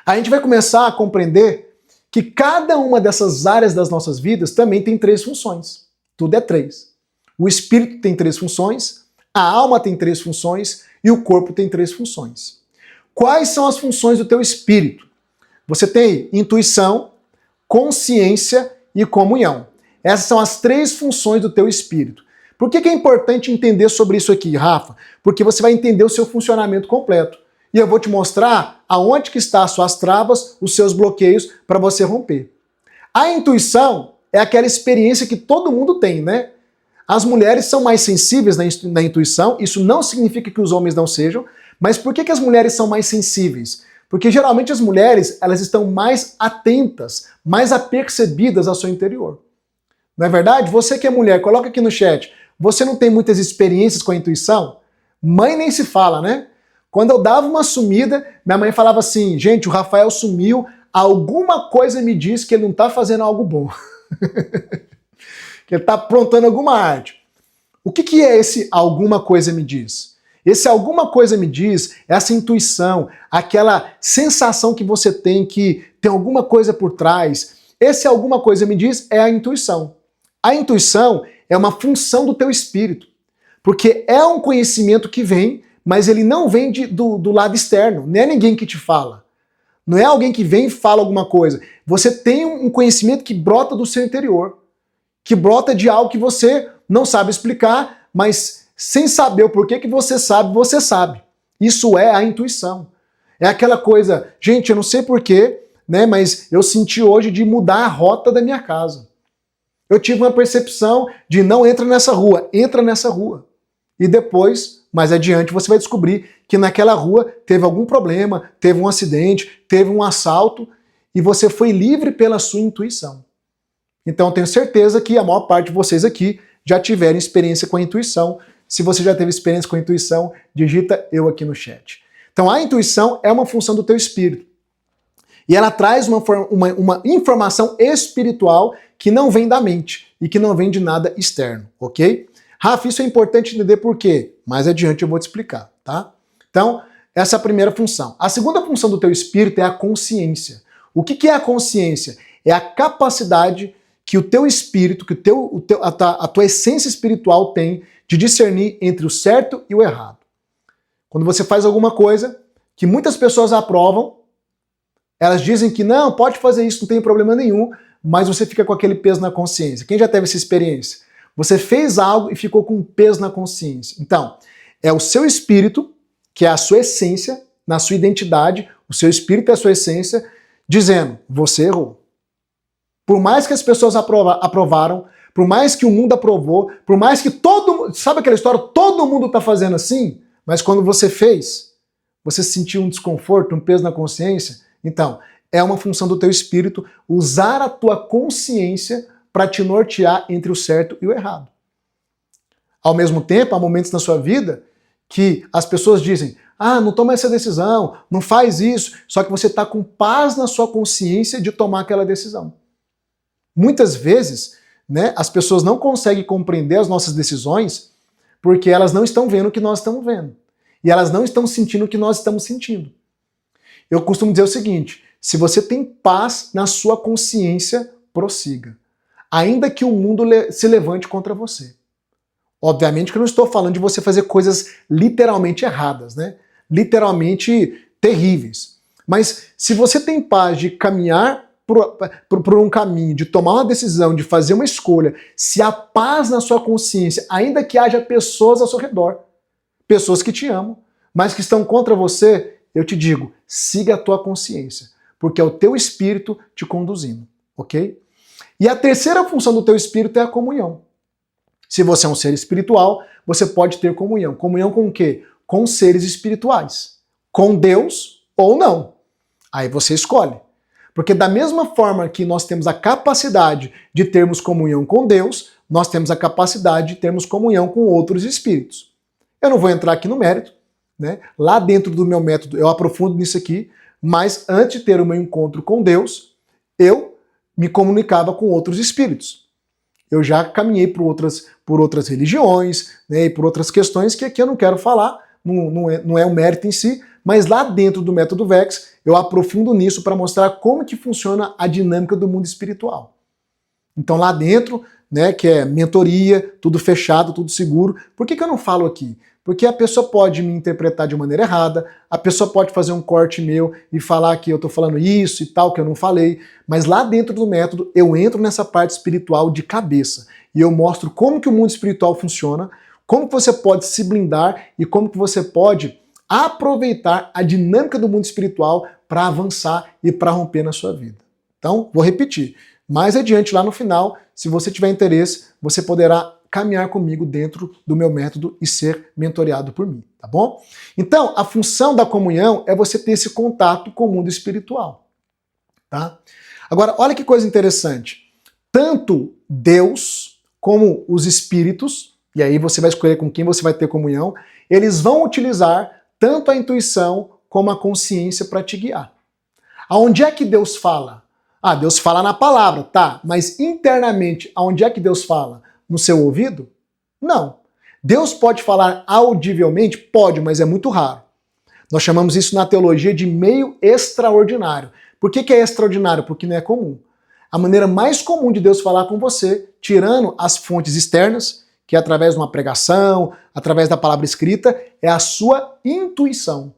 A gente vai começar a compreender que cada uma dessas áreas das nossas vidas também tem 3 funções. Tudo é 3. O espírito tem 3 funções, a alma tem 3 funções e o corpo tem 3 funções. Quais são as funções do teu espírito? Você tem intuição, consciência e comunhão. Essas são as 3 funções do teu espírito. Por que é importante entender sobre isso aqui, Rafa? Porque você vai entender o seu funcionamento completo. E eu vou te mostrar aonde que estão as suas travas, os seus bloqueios, para você romper. A intuição é aquela experiência que todo mundo tem, né? As mulheres são mais sensíveis na intuição, isso não significa que os homens não sejam, mas por que as mulheres são mais sensíveis? Porque geralmente as mulheres, elas estão mais atentas, mais apercebidas ao seu interior. Não é verdade? Você que é mulher, coloca aqui no chat. Você não tem muitas experiências com a intuição? Mãe nem se fala, né? Quando eu dava uma sumida, minha mãe falava assim, gente, o Rafael sumiu, alguma coisa me diz que ele não está fazendo algo bom. Que ele está aprontando alguma arte. O que é esse alguma coisa me diz? Esse alguma coisa me diz, essa intuição, aquela sensação que você tem que tem alguma coisa por trás. Esse alguma coisa me diz é a intuição. A intuição é uma função do teu espírito, porque é um conhecimento que vem, mas ele não vem do lado externo, não é ninguém que te fala. Não é alguém que vem e fala alguma coisa. Você tem um conhecimento que brota do seu interior, que brota de algo que você não sabe explicar, mas sem saber o porquê que você sabe. Isso é a intuição. É aquela coisa, gente, eu não sei porquê, né, mas eu senti hoje de mudar a rota da minha casa. Eu tive uma percepção de não entra nessa rua. E depois, mais adiante, você vai descobrir que naquela rua teve algum problema, teve um acidente, teve um assalto, e você foi livre pela sua intuição. Então eu tenho certeza que a maior parte de vocês aqui já tiveram experiência com a intuição. Se você já teve experiência com a intuição, digita eu aqui no chat. Então a intuição é uma função do teu espírito. E ela traz uma informação espiritual que não vem da mente e que não vem de nada externo, ok? Rafa, isso é importante entender por quê. Mais adiante eu vou te explicar, tá? Então, essa é a primeira função. A segunda função do teu espírito é a consciência. O que é a consciência? É a capacidade que o teu espírito, que a tua essência espiritual tem de discernir entre o certo e o errado. Quando você faz alguma coisa que muitas pessoas aprovam, elas dizem que não, pode fazer isso, não tem problema nenhum, mas você fica com aquele peso na consciência. Quem já teve essa experiência? Você fez algo e ficou com um peso na consciência. Então, é o seu espírito, que é a sua essência, na sua identidade, o seu espírito é a sua essência, dizendo, você errou. Por mais que as pessoas aprovaram, por mais que o mundo aprovou, por mais que todo mundo... Sabe aquela história? Todo mundo está fazendo assim, mas quando você fez, você sentiu um desconforto, um peso na consciência. Então, é uma função do teu espírito usar a tua consciência para te nortear entre o certo e o errado. Ao mesmo tempo, há momentos na sua vida que as pessoas dizem, não toma essa decisão, não faz isso, só que você está com paz na sua consciência de tomar aquela decisão. Muitas vezes, né, as pessoas não conseguem compreender as nossas decisões porque elas não estão vendo o que nós estamos vendo. E elas não estão sentindo o que nós estamos sentindo. Eu costumo dizer o seguinte: se você tem paz na sua consciência, prossiga. Ainda que o mundo se levante contra você. Obviamente que eu não estou falando de você fazer coisas literalmente erradas, né? Literalmente terríveis. Mas se você tem paz de caminhar por um caminho, de tomar uma decisão, de fazer uma escolha, se há paz na sua consciência, ainda que haja pessoas ao seu redor, pessoas que te amam, mas que estão contra você, eu te digo, siga a tua consciência, porque é o teu espírito te conduzindo, ok? E a terceira função do teu espírito é a comunhão. Se você é um ser espiritual, você pode ter comunhão. Comunhão com o quê? Com seres espirituais. Com Deus ou não. Aí você escolhe. Porque da mesma forma que nós temos a capacidade de termos comunhão com Deus, nós temos a capacidade de termos comunhão com outros espíritos. Eu não vou entrar aqui no mérito, né? Lá dentro do meu método eu aprofundo nisso aqui, mas antes de ter o meu encontro com Deus, eu me comunicava com outros espíritos. Eu já caminhei por outras religiões, né, e por outras questões que aqui eu não quero falar, não é o mérito em si, mas lá dentro do método VEX eu aprofundo nisso para mostrar como que funciona a dinâmica do mundo espiritual. Então lá dentro, né, que é mentoria, tudo fechado, tudo seguro. Por que eu não falo aqui? Porque a pessoa pode me interpretar de maneira errada, a pessoa pode fazer um corte meu e falar que eu estou falando isso e tal, que eu não falei, mas lá dentro do método eu entro nessa parte espiritual de cabeça e eu mostro como que o mundo espiritual funciona, como que você pode se blindar e como que você pode aproveitar a dinâmica do mundo espiritual para avançar e para romper na sua vida. Então, vou repetir. Mais adiante, lá no final, se você tiver interesse, você poderá caminhar comigo dentro do meu método e ser mentoreado por mim, tá bom? Então, a função da comunhão é você ter esse contato com o mundo espiritual, tá? Agora, olha que coisa interessante. Tanto Deus como os espíritos, e aí você vai escolher com quem você vai ter comunhão, eles vão utilizar tanto a intuição como a consciência para te guiar. Aonde é que Deus fala? Ah, Deus fala na palavra, tá, mas internamente, aonde é que Deus fala? No seu ouvido? Não. Deus pode falar audivelmente? Pode, mas é muito raro. Nós chamamos isso na teologia de meio extraordinário. Por que é extraordinário? Porque não é comum. A maneira mais comum de Deus falar com você, tirando as fontes externas, que é através de uma pregação, através da palavra escrita, é a sua intuição.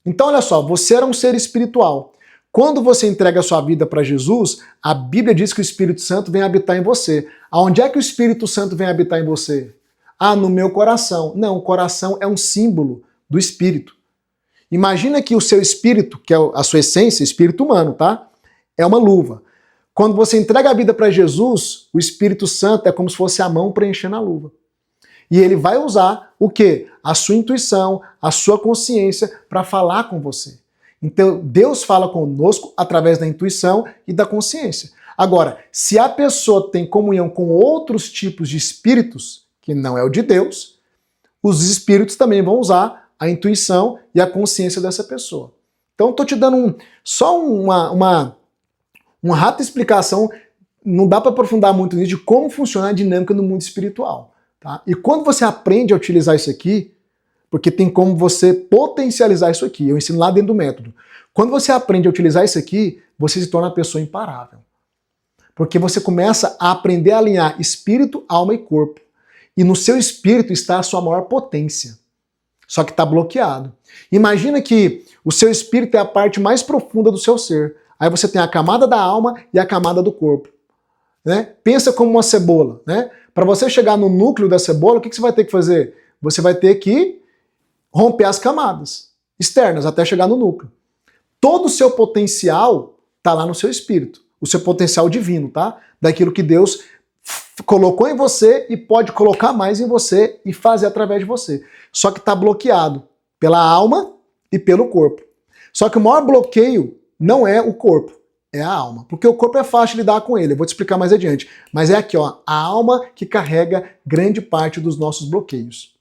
Então, olha só, você era um ser espiritual. Quando você entrega a sua vida para Jesus, a Bíblia diz que o Espírito Santo vem habitar em você. Aonde é que o Espírito Santo vem habitar em você? Ah, no meu coração. Não, o coração é um símbolo do Espírito. Imagina que o seu espírito, que é a sua essência, espírito humano, tá? É uma luva. Quando você entrega a vida para Jesus, o Espírito Santo é como se fosse a mão preenchendo a luva. E ele vai usar o quê? A sua intuição, a sua consciência para falar com você. Então, Deus fala conosco através da intuição e da consciência. Agora, se a pessoa tem comunhão com outros tipos de espíritos, que não é o de Deus, os espíritos também vão usar a intuição e a consciência dessa pessoa. Então, estou te dando só uma rápida explicação, não dá para aprofundar muito nisso, de como funciona a dinâmica no mundo espiritual. Tá? E quando você aprende a utilizar isso aqui, porque tem como você potencializar isso aqui. Eu ensino lá dentro do método. Quando você aprende a utilizar isso aqui, você se torna uma pessoa imparável. Porque você começa a aprender a alinhar espírito, alma e corpo. E no seu espírito está a sua maior potência. Só que está bloqueado. Imagina que o seu espírito é a parte mais profunda do seu ser. Aí você tem a camada da alma e a camada do corpo. Né? Pensa como uma cebola. Né? Para você chegar no núcleo da cebola, o que você vai ter que fazer? Você vai ter que romper as camadas externas até chegar no núcleo. Todo o seu potencial está lá no seu espírito. O seu potencial divino, tá? Daquilo que Deus colocou em você e pode colocar mais em você e fazer através de você. Só que está bloqueado pela alma e pelo corpo. Só que o maior bloqueio não é o corpo, é a alma. Porque o corpo é fácil de lidar com ele, eu vou te explicar mais adiante. Mas é aqui, ó, a alma que carrega grande parte dos nossos bloqueios.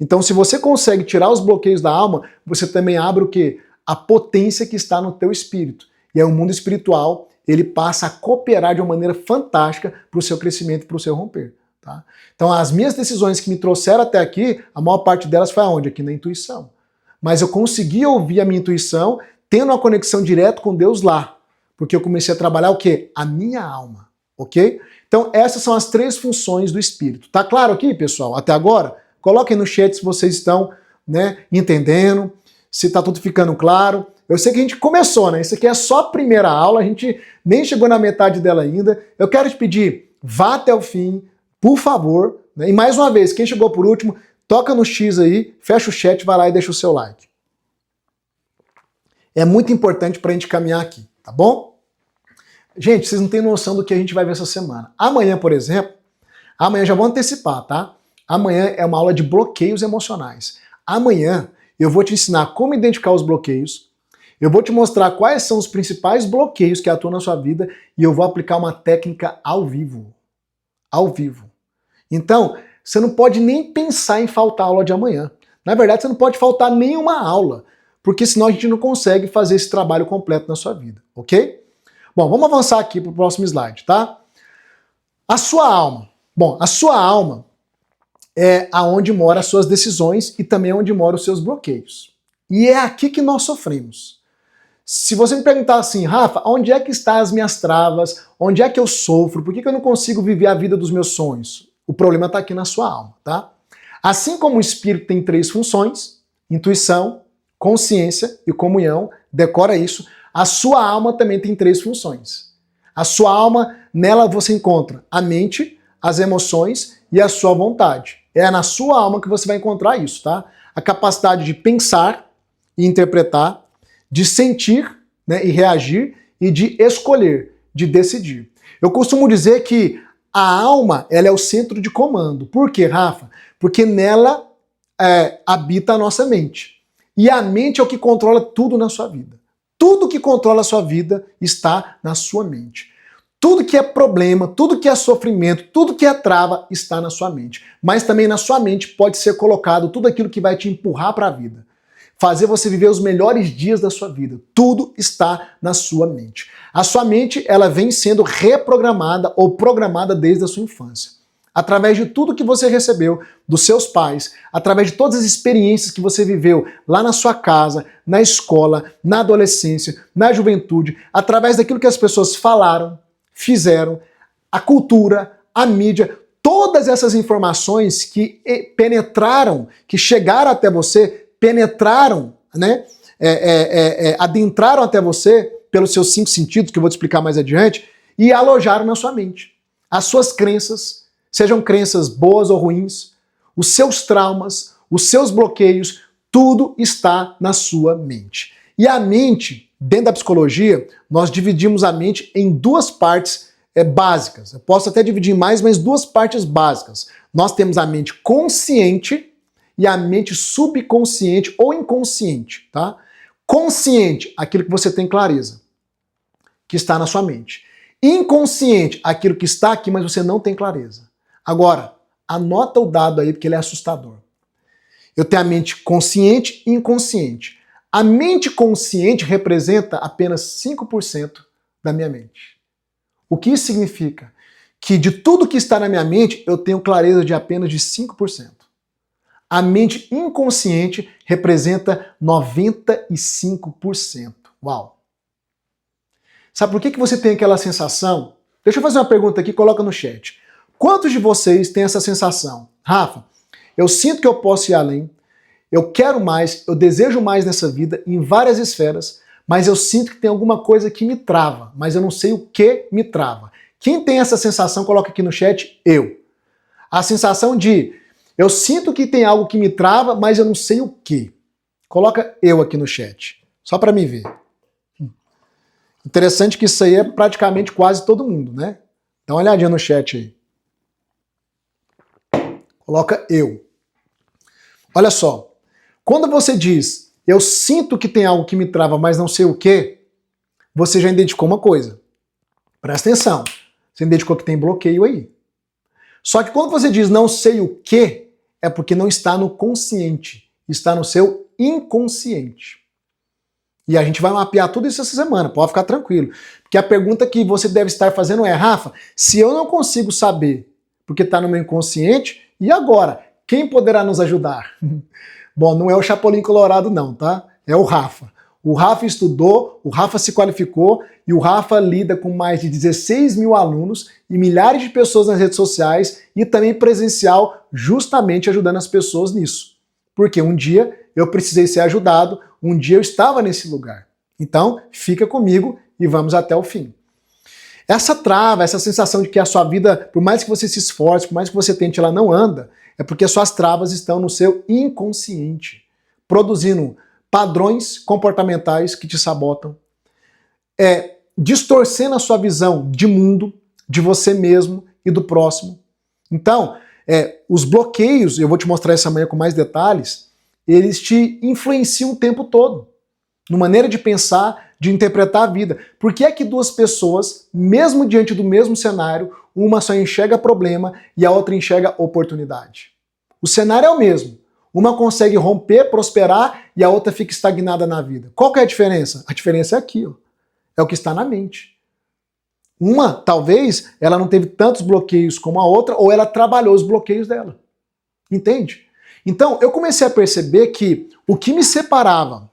Então, se você consegue tirar os bloqueios da alma, você também abre o quê? A potência que está no teu espírito. E aí o mundo espiritual, ele passa a cooperar de uma maneira fantástica para o seu crescimento e para o seu romper. Tá? Então as minhas decisões que me trouxeram até aqui, a maior parte delas foi aonde? Aqui na intuição. Mas eu consegui ouvir a minha intuição tendo uma conexão direta com Deus lá. Porque eu comecei a trabalhar o quê? A minha alma. Ok? Então essas são as 3 funções do espírito. Tá claro aqui, pessoal? Até agora? Coloquem no chat se vocês estão, né, entendendo, se está tudo ficando claro. Eu sei que a gente começou, né? Isso aqui é só a primeira aula, a gente nem chegou na metade dela ainda. Eu quero te pedir, vá até o fim, por favor. Né? E mais uma vez, quem chegou por último, toca no X aí, fecha o chat, vai lá e deixa o seu like. É muito importante para a gente caminhar aqui, tá bom? Gente, vocês não têm noção do que a gente vai ver essa semana. Amanhã, por exemplo, amanhã já vou antecipar, tá? Amanhã é uma aula de bloqueios emocionais. Amanhã eu vou te ensinar como identificar os bloqueios, eu vou te mostrar quais são os principais bloqueios que atuam na sua vida e eu vou aplicar uma técnica ao vivo. Ao vivo. Então, você não pode nem pensar em faltar a aula de amanhã. Na verdade, você não pode faltar nenhuma aula, porque senão a gente não consegue fazer esse trabalho completo na sua vida, ok? Bom, vamos avançar aqui para o próximo slide, tá? A sua alma. Bom, a sua alma é aonde moram as suas decisões e também onde moram os seus bloqueios. E é aqui que nós sofremos. Se você me perguntar assim, Rafa, onde é que estão as minhas travas? Onde é que eu sofro? Por que eu não consigo viver a vida dos meus sonhos? O problema está aqui na sua alma, tá? Assim como o espírito tem 3 funções, intuição, consciência e comunhão, decora isso, a sua alma também tem 3 funções. A sua alma, nela você encontra a mente, as emoções e a sua vontade. É na sua alma que você vai encontrar isso, tá? A capacidade de pensar e interpretar, de sentir, né, e reagir, e de escolher, de decidir. Eu costumo dizer que a alma, ela é o centro de comando. Por quê, Rafa? Porque nela habita a nossa mente. E a mente é o que controla tudo na sua vida. Tudo que controla a sua vida está na sua mente. Tudo que é problema, tudo que é sofrimento, tudo que é trava está na sua mente. Mas também na sua mente pode ser colocado tudo aquilo que vai te empurrar para a vida. Fazer você viver os melhores dias da sua vida. Tudo está na sua mente. A sua mente, ela vem sendo reprogramada ou programada desde a sua infância. Através de tudo que você recebeu dos seus pais, através de todas as experiências que você viveu lá na sua casa, na escola, na adolescência, na juventude, através daquilo que as pessoas falaram, fizeram, a cultura, a mídia, todas essas informações que penetraram, que chegaram até você, penetraram, né, adentraram até você pelos seus 5 sentidos, que eu vou te explicar mais adiante, e alojaram na sua mente. As suas crenças, sejam crenças boas ou ruins, os seus traumas, os seus bloqueios, tudo está na sua mente. E a mente, dentro da psicologia, nós dividimos a mente em 2 partes básicas. Eu posso até dividir em mais, mas 2 partes básicas. Nós temos a mente consciente e a mente subconsciente ou inconsciente, tá? Consciente, aquilo que você tem clareza, que está na sua mente. Inconsciente, aquilo que está aqui, mas você não tem clareza. Agora, anota o dado aí, porque ele é assustador. Eu tenho a mente consciente e inconsciente. A mente consciente representa apenas 5% da minha mente. O que isso significa? Que de tudo que está na minha mente, eu tenho clareza de apenas de 5%. A mente inconsciente representa 95%. Uau! Sabe por que você tem aquela sensação? Deixa eu fazer uma pergunta aqui, coloca no chat. Quantos de vocês têm essa sensação? Rafa, eu sinto que eu posso ir além, eu quero mais, eu desejo mais nessa vida, em várias esferas, mas eu sinto que tem alguma coisa que me trava, mas eu não sei o que me trava. Quem tem essa sensação, coloca aqui no chat, eu. A sensação de, eu sinto que tem algo que me trava, mas eu não sei o que. Coloca eu aqui no chat, só para me ver. Interessante que isso aí é praticamente quase todo mundo, né? Dá uma olhadinha no chat aí. Coloca eu. Olha só, quando você diz, eu sinto que tem algo que me trava, mas não sei o que, você já identificou uma coisa. Presta atenção, você identificou que tem bloqueio aí. Só que quando você diz não sei o que, é porque não está no consciente, está no seu inconsciente. E a gente vai mapear tudo isso essa semana, pode ficar tranquilo. Porque a pergunta que você deve estar fazendo é, Rafa, se eu não consigo saber, porque está no meu inconsciente, e agora? Quem poderá nos ajudar? Bom, não é o Chapolin Colorado não, tá? É o Rafa. O Rafa estudou, o Rafa se qualificou e o Rafa lida com mais de 16 mil alunos e milhares de pessoas nas redes sociais e também presencial, justamente ajudando as pessoas nisso. Porque um dia eu precisei ser ajudado, um dia eu estava nesse lugar. Então, fica comigo e vamos até o fim. Essa trava, essa sensação de que a sua vida, por mais que você se esforce, por mais que você tente, ela não anda, é porque suas travas estão no seu inconsciente, produzindo padrões comportamentais que te sabotam, distorcendo a sua visão de mundo, de você mesmo e do próximo. Então, os bloqueios, eu vou te mostrar essa manhã com mais detalhes, eles te influenciam o tempo todo, na maneira de pensar, de interpretar a vida. Por que é que duas pessoas, mesmo diante do mesmo cenário, uma só enxerga problema e a outra enxerga oportunidade? O cenário é o mesmo. Uma consegue romper, prosperar e a outra fica estagnada na vida. Qual que é a diferença? A diferença é aqui, ó. É o que está na mente. Uma, talvez, ela não teve tantos bloqueios como a outra, ou ela trabalhou os bloqueios dela. Entende? Então, eu comecei a perceber que o que me separava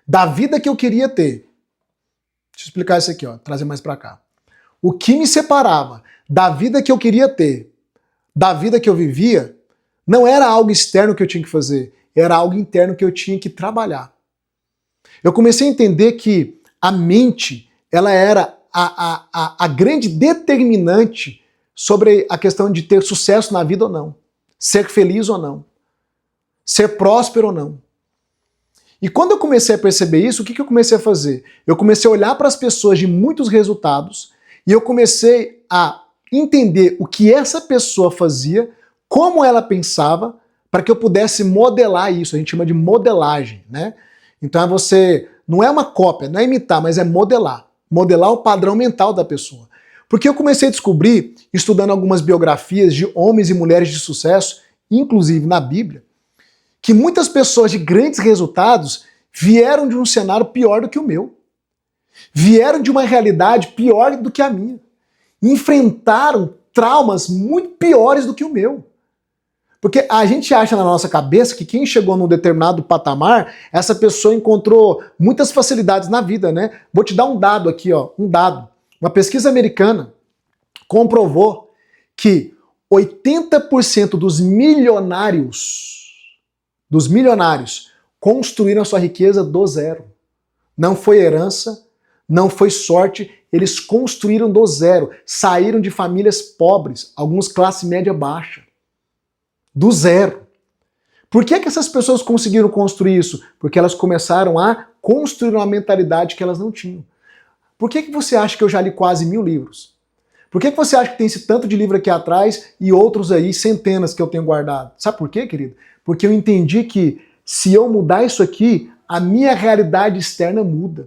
da vida que eu queria ter, deixa eu explicar isso aqui, ó, trazer mais pra cá. O que me separava da vida que eu queria ter, da vida que eu vivia, não era algo externo que eu tinha que fazer, era algo interno que eu tinha que trabalhar. Eu comecei a entender que a mente, ela era a grande determinante sobre a questão de ter sucesso na vida ou não, ser feliz ou não, ser próspero ou não. E quando eu comecei a perceber isso, o que eu comecei a fazer? Eu comecei a olhar para as pessoas de muitos resultados e eu comecei a entender o que essa pessoa fazia, como ela pensava, para que eu pudesse modelar isso. A gente chama de modelagem, né? Então não é uma cópia, não é imitar, mas é modelar. Modelar o padrão mental da pessoa. Porque eu comecei a descobrir, estudando algumas biografias de homens e mulheres de sucesso, inclusive na Bíblia, que muitas pessoas de grandes resultados vieram de um cenário pior do que o meu. Vieram de uma realidade pior do que a minha. Enfrentaram traumas muito piores do que o meu. Porque a gente acha na nossa cabeça que quem chegou num determinado patamar, essa pessoa encontrou muitas facilidades na vida, né? Vou te dar um dado aqui, ó, um dado. Uma pesquisa americana comprovou que 80% dos milionários construíram a sua riqueza do zero. Não foi herança, não foi sorte, eles construíram do zero. Saíram de famílias pobres, alguns classe média baixa. Do zero. Por que essas pessoas conseguiram construir isso? Porque elas começaram a construir uma mentalidade que elas não tinham. Por que você acha que eu já li quase 1000 livros? Por que você acha que tem esse tanto de livro aqui atrás e outros aí, centenas que eu tenho guardado? Sabe por quê, querido? Porque eu entendi que se eu mudar isso aqui, a minha realidade externa muda.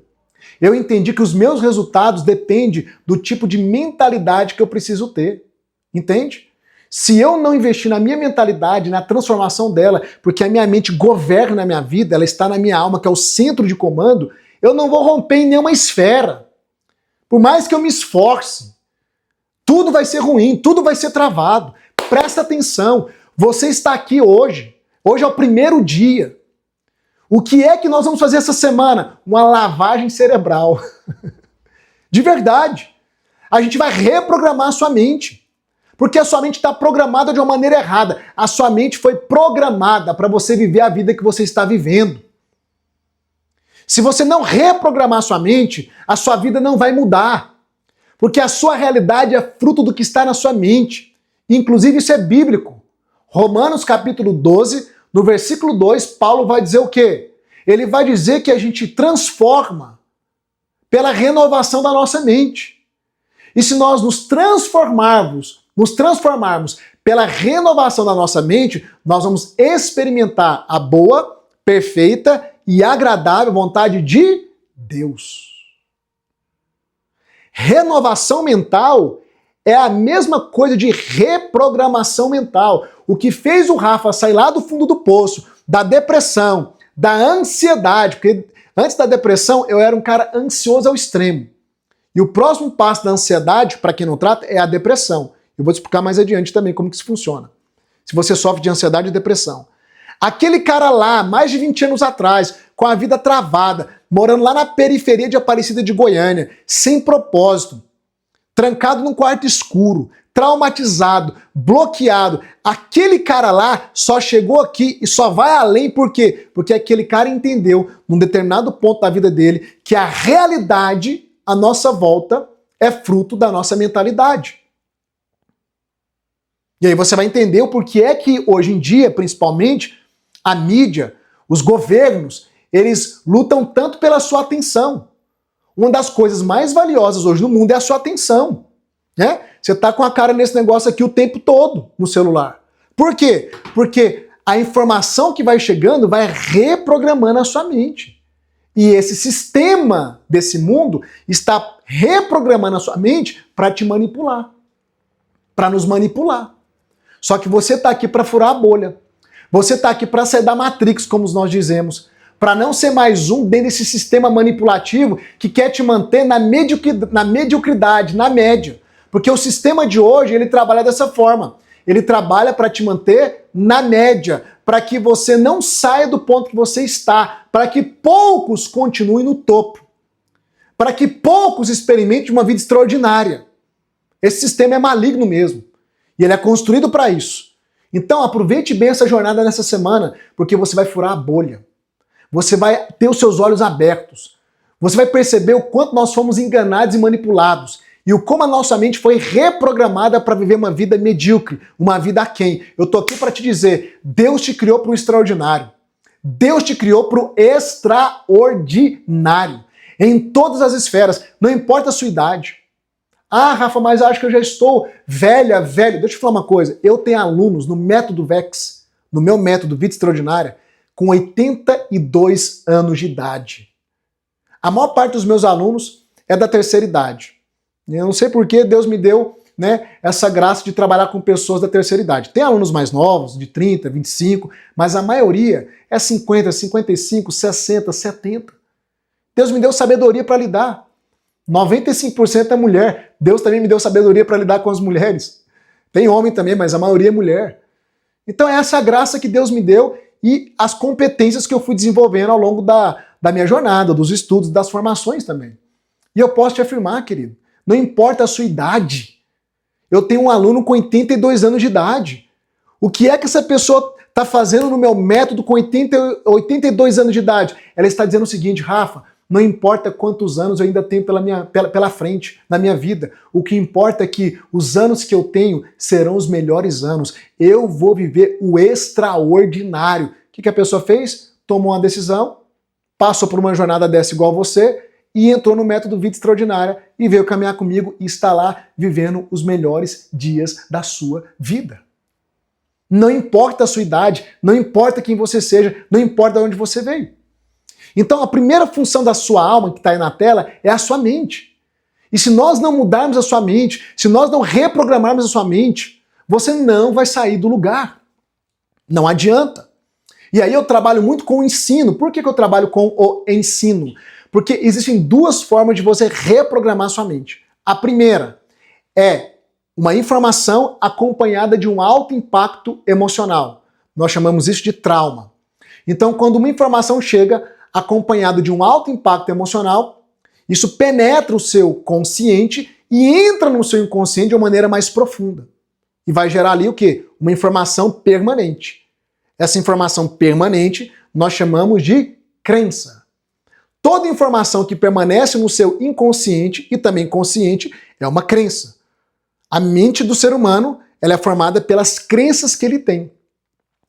Eu entendi que os meus resultados dependem do tipo de mentalidade que eu preciso ter. Entende? Se eu não investir na minha mentalidade, na transformação dela, porque a minha mente governa a minha vida, ela está na minha alma, que é o centro de comando, eu não vou romper em nenhuma esfera. Por mais que eu me esforce, tudo vai ser ruim, tudo vai ser travado. Presta atenção, você está aqui hoje. Hoje é o primeiro dia. O que é que nós vamos fazer essa semana? Uma lavagem cerebral. De verdade. A gente vai reprogramar a sua mente. Porque a sua mente está programada de uma maneira errada. A sua mente foi programada para você viver a vida que você está vivendo. Se você não reprogramar a sua mente, a sua vida não vai mudar. Porque a sua realidade é fruto do que está na sua mente. Inclusive isso é bíblico. Romanos capítulo 12, no versículo 2, Paulo vai dizer o quê? Ele vai dizer que a gente transforma pela renovação da nossa mente. E se nós nos transformarmos pela renovação da nossa mente, nós vamos experimentar a boa, perfeita e agradável vontade de Deus. Renovação mental é a mesma coisa de reprogramação mental. O que fez o Rafa sair lá do fundo do poço, da depressão, da ansiedade, porque Antes da depressão, eu era um cara ansioso ao extremo. E o próximo passo da ansiedade, para quem não trata, é a depressão. Eu vou te explicar mais adiante também como que isso funciona. Se você sofre de ansiedade e depressão. Aquele cara lá, mais de 20 anos atrás, com a vida travada, morando lá na periferia de Aparecida de Goiânia, sem propósito, trancado num quarto escuro, traumatizado, bloqueado. Aquele cara lá só chegou aqui e só vai além por quê? Porque aquele cara entendeu, num determinado ponto da vida dele, que a realidade à nossa volta é fruto da nossa mentalidade. E aí você vai entender o porquê é que hoje em dia, principalmente, a mídia, os governos, eles lutam tanto pela sua atenção. Uma das coisas mais valiosas hoje no mundo é a sua atenção, né? Você tá com a cara nesse negócio aqui o tempo todo no celular. Por quê? Porque a informação que vai chegando vai reprogramando a sua mente. E esse sistema desse mundo está reprogramando a sua mente para te manipular, para nos manipular. Só que você tá aqui para furar a bolha. Você tá aqui para sair da Matrix, como nós dizemos, para não ser mais um dentro desse sistema manipulativo que quer te manter na mediocridade, na média. Porque o sistema de hoje, ele trabalha dessa forma. Ele trabalha para te manter na média, para que você não saia do ponto que você está, para que poucos continuem no topo, para que poucos experimentem uma vida extraordinária. Esse sistema é maligno mesmo, e ele é construído para isso. Então aproveite bem essa jornada nessa semana, porque você vai furar a bolha. Você vai ter os seus olhos abertos. Você vai perceber o quanto nós fomos enganados e manipulados. E o como a nossa mente foi reprogramada para viver uma vida medíocre, uma vida aquém. Eu tô aqui para te dizer, Deus te criou para o extraordinário. Deus te criou para o extraordinário. Em todas as esferas, não importa a sua idade. Ah, Rafa, mas eu acho que eu já estou velho. Deixa eu te falar uma coisa. Eu tenho alunos no método VEX, no meu método Vida Extraordinária, com 82 anos de idade. A maior parte dos meus alunos é da terceira idade. Eu não sei por que Deus me deu, né, essa graça de trabalhar com pessoas da terceira idade. Tem alunos mais novos, de 30, 25, mas a maioria é 50, 55, 60, 70. Deus me deu sabedoria para lidar. 95% é mulher. Deus também me deu sabedoria para lidar com as mulheres. Tem homem também, mas a maioria é mulher. Então é essa graça que Deus me deu e as competências que eu fui desenvolvendo ao longo da minha jornada, dos estudos, das formações também. E eu posso te afirmar, querido, não importa a sua idade. Eu tenho um aluno com 82 anos de idade. O que é que essa pessoa está fazendo no meu método com 82 anos de idade? Ela está dizendo o seguinte, Rafa, não importa quantos anos eu ainda tenho pela frente na minha vida. O que importa é que os anos que eu tenho serão os melhores anos. Eu vou viver o extraordinário. O que a pessoa fez? Tomou uma decisão, passou por uma jornada dessa igual você e entrou no método Vida Extraordinária e veio caminhar comigo e está lá vivendo os melhores dias da sua vida. Não importa a sua idade, não importa quem você seja, não importa de onde você veio. Então a primeira função da sua alma, que está aí na tela, é a sua mente. E se nós não mudarmos a sua mente, se nós não reprogramarmos a sua mente, você não vai sair do lugar. Não adianta. E aí eu trabalho muito com o ensino. Por que eu trabalho com o ensino? Porque existem duas formas de você reprogramar a sua mente. A primeira é uma informação acompanhada de um alto impacto emocional. Nós chamamos isso de trauma. Então quando uma informação chega acompanhado de um alto impacto emocional, isso penetra o seu consciente e entra no seu inconsciente de uma maneira mais profunda. E vai gerar ali o quê? Uma informação permanente. Essa informação permanente nós chamamos de crença. Toda informação que permanece no seu inconsciente e também consciente é uma crença. A mente do ser humano ela é formada pelas crenças que ele tem.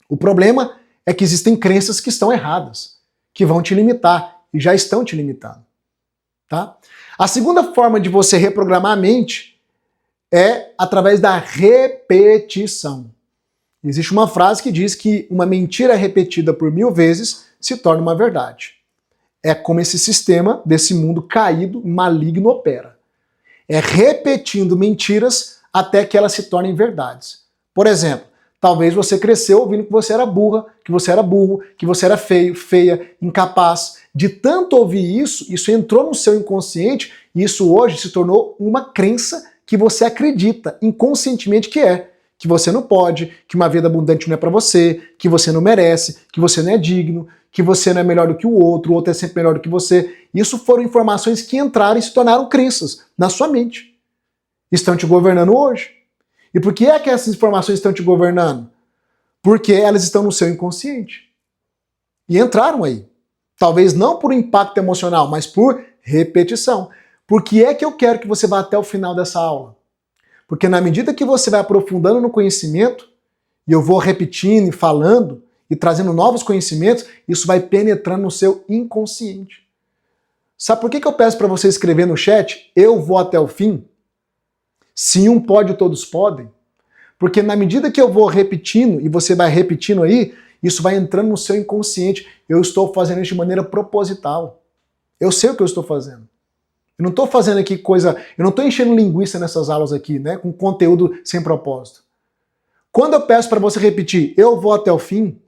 O problema é que existem crenças que estão erradas, que vão te limitar e já estão te limitando. Tá? A segunda forma de você reprogramar a mente é através da repetição. Existe uma frase que diz que uma mentira repetida por 1000 vezes se torna uma verdade. É como esse sistema desse mundo caído, maligno opera. É repetindo mentiras até que elas se tornem verdades. Por exemplo, Talvez você cresceu ouvindo que você era burra, que você era burro, que você era feio, feia, incapaz. De tanto ouvir isso, isso entrou no seu inconsciente e isso hoje se tornou uma crença que você acredita inconscientemente que você não pode, que uma vida abundante não é para você, que você não merece, que você não é digno, que você não é melhor do que o outro é sempre melhor do que você. Isso foram informações que entraram e se tornaram crenças na sua mente. Estão te governando hoje. E por que é que essas informações estão te governando? Porque elas estão no seu inconsciente. E entraram aí. Talvez não por impacto emocional, mas por repetição. Por que é que eu quero que você vá até o final dessa aula? Porque na medida que você vai aprofundando no conhecimento, e eu vou repetindo e falando, e trazendo novos conhecimentos, isso vai penetrando no seu inconsciente. Sabe por que eu peço para você escrever no chat, eu vou até o fim? Se um pode, todos podem. Porque na medida que eu vou repetindo, e você vai repetindo aí, isso vai entrando no seu inconsciente. Eu estou fazendo isso de maneira proposital. Eu sei o que eu estou fazendo. Eu não estou fazendo aqui coisa... Eu não estou enchendo linguiça nessas aulas aqui, né? Com conteúdo sem propósito. Quando eu peço para você repetir, eu vou até o fim,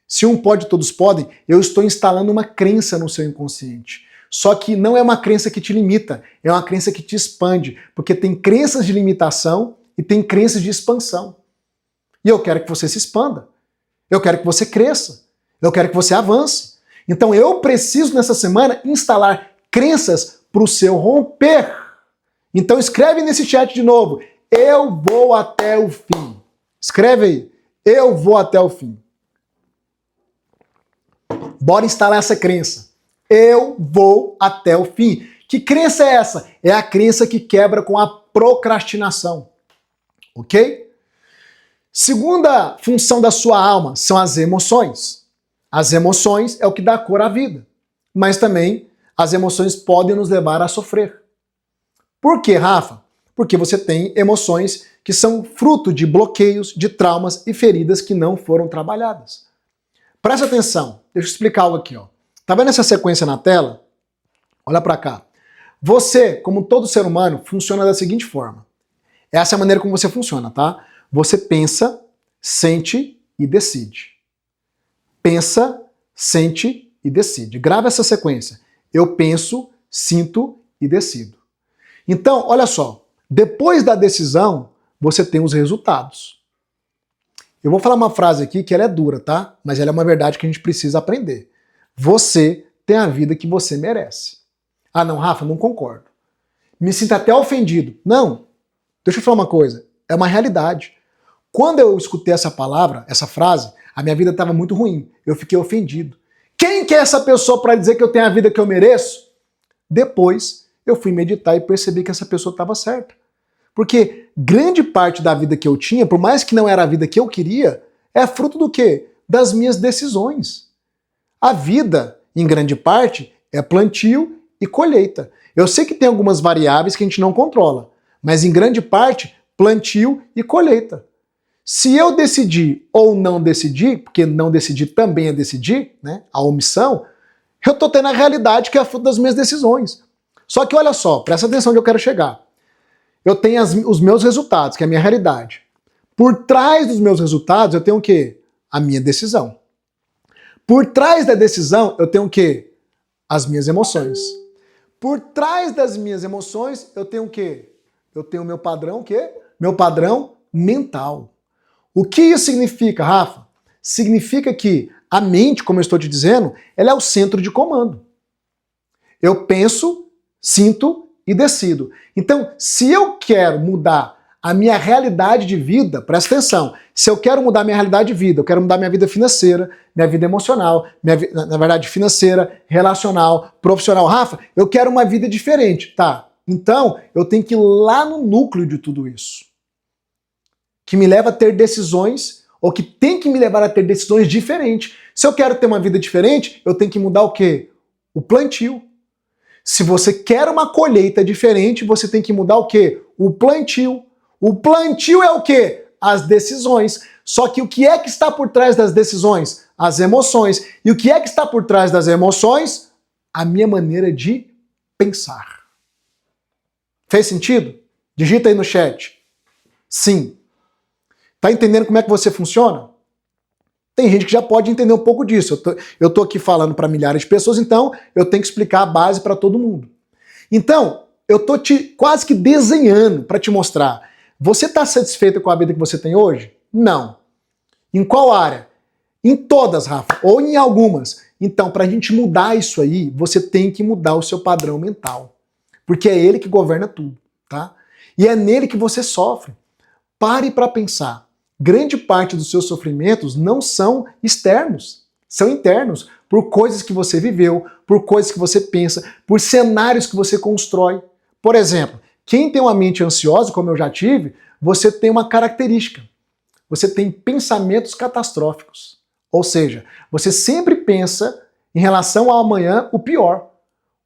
se um pode, todos podem, eu estou instalando uma crença no seu inconsciente. Só que não é uma crença que te limita, é uma crença que te expande, porque tem crenças de limitação e tem crenças de expansão. E eu quero que você se expanda, eu quero que você cresça, eu quero que você avance. Então eu preciso nessa semana instalar crenças para o seu romper. Então escreve nesse chat de novo, eu vou até o fim. Escreve aí, eu vou até o fim. Bora instalar essa crença. Eu vou até o fim. Que crença é essa? É a crença que quebra com a procrastinação. Ok? Segunda função da sua alma são as emoções. As emoções é o que dá cor à vida. Mas também as emoções podem nos levar a sofrer. Por quê, Rafa? Porque você tem emoções que são fruto de bloqueios, de traumas e feridas que não foram trabalhadas. Presta atenção, deixa eu explicar algo aqui, ó. Tá vendo essa sequência na tela? Olha pra cá. Você, como todo ser humano, funciona da seguinte forma. Essa é a maneira como você funciona, tá? Você pensa, sente e decide. Pensa, sente e decide. Grava essa sequência. Eu penso, sinto e decido. Então, olha só. Depois da decisão, você tem os resultados. Eu vou falar uma frase aqui que ela é dura, tá? Mas ela é uma verdade que a gente precisa aprender. Você tem a vida que você merece. Ah não, Rafa, não concordo. Me sinto até ofendido. Não, deixa eu falar uma coisa. É uma realidade. Quando eu escutei essa palavra, essa frase, a minha vida estava muito ruim. Eu fiquei ofendido. Quem que é essa pessoa para dizer que eu tenho a vida que eu mereço? Depois eu fui meditar e percebi que essa pessoa estava certa. Porque grande parte da vida que eu tinha, por mais que não era a vida que eu queria, é fruto do quê? Das minhas decisões. A vida, em grande parte, é plantio e colheita. Eu sei que tem algumas variáveis que a gente não controla, mas em grande parte, plantio e colheita. Se eu decidir ou não decidir, porque não decidir também é decidir, né? A omissão, eu estou tendo a realidade que é fruto das minhas decisões. Só que olha só, presta atenção onde eu quero chegar. Eu tenho os meus resultados, que é a minha realidade. Por trás dos meus resultados, eu tenho o quê? A minha decisão. Por trás da decisão, eu tenho o quê? As minhas emoções. Por trás das minhas emoções, eu tenho o quê? Eu tenho o meu padrão, o quê? Meu padrão mental. O que isso significa, Rafa? Significa que a mente, como eu estou te dizendo, ela é o centro de comando. Eu penso, sinto e decido. Então, se eu quero mudar a minha realidade de vida, presta atenção, se eu quero mudar minha realidade de vida, eu quero mudar minha vida financeira, minha vida emocional, na verdade financeira, relacional, profissional. Rafa, eu quero uma vida diferente. Tá, então eu tenho que ir lá no núcleo de tudo isso. Que me leva a ter decisões, ou que tem que me levar a ter decisões diferentes. Se eu quero ter uma vida diferente, eu tenho que mudar o quê? O plantio. Se você quer uma colheita diferente, você tem que mudar o quê? O plantio. O plantio é o quê? As decisões. Só que o que é que está por trás das decisões? As emoções. E o que é que está por trás das emoções? A minha maneira de pensar. Fez sentido? Digita aí no chat. Sim. Tá entendendo como é que você funciona? Tem gente que já pode entender um pouco disso. Eu tô aqui falando para milhares de pessoas, então eu tenho que explicar a base para todo mundo. Então, eu tô quase que desenhando para te mostrar. Você está satisfeito com a vida que você tem hoje? Não. Em qual área? Em todas, Rafa, ou em algumas. Então, para a gente mudar isso aí, você tem que mudar o seu padrão mental. Porque é ele que governa tudo, tá? E é nele que você sofre. Pare para pensar. Grande parte dos seus sofrimentos não são externos, são internos, por coisas que você viveu, por coisas que você pensa, por cenários que você constrói. Por exemplo, quem tem uma mente ansiosa, como eu já tive, você tem uma característica. Você tem pensamentos catastróficos. Ou seja, você sempre pensa em relação ao amanhã o pior.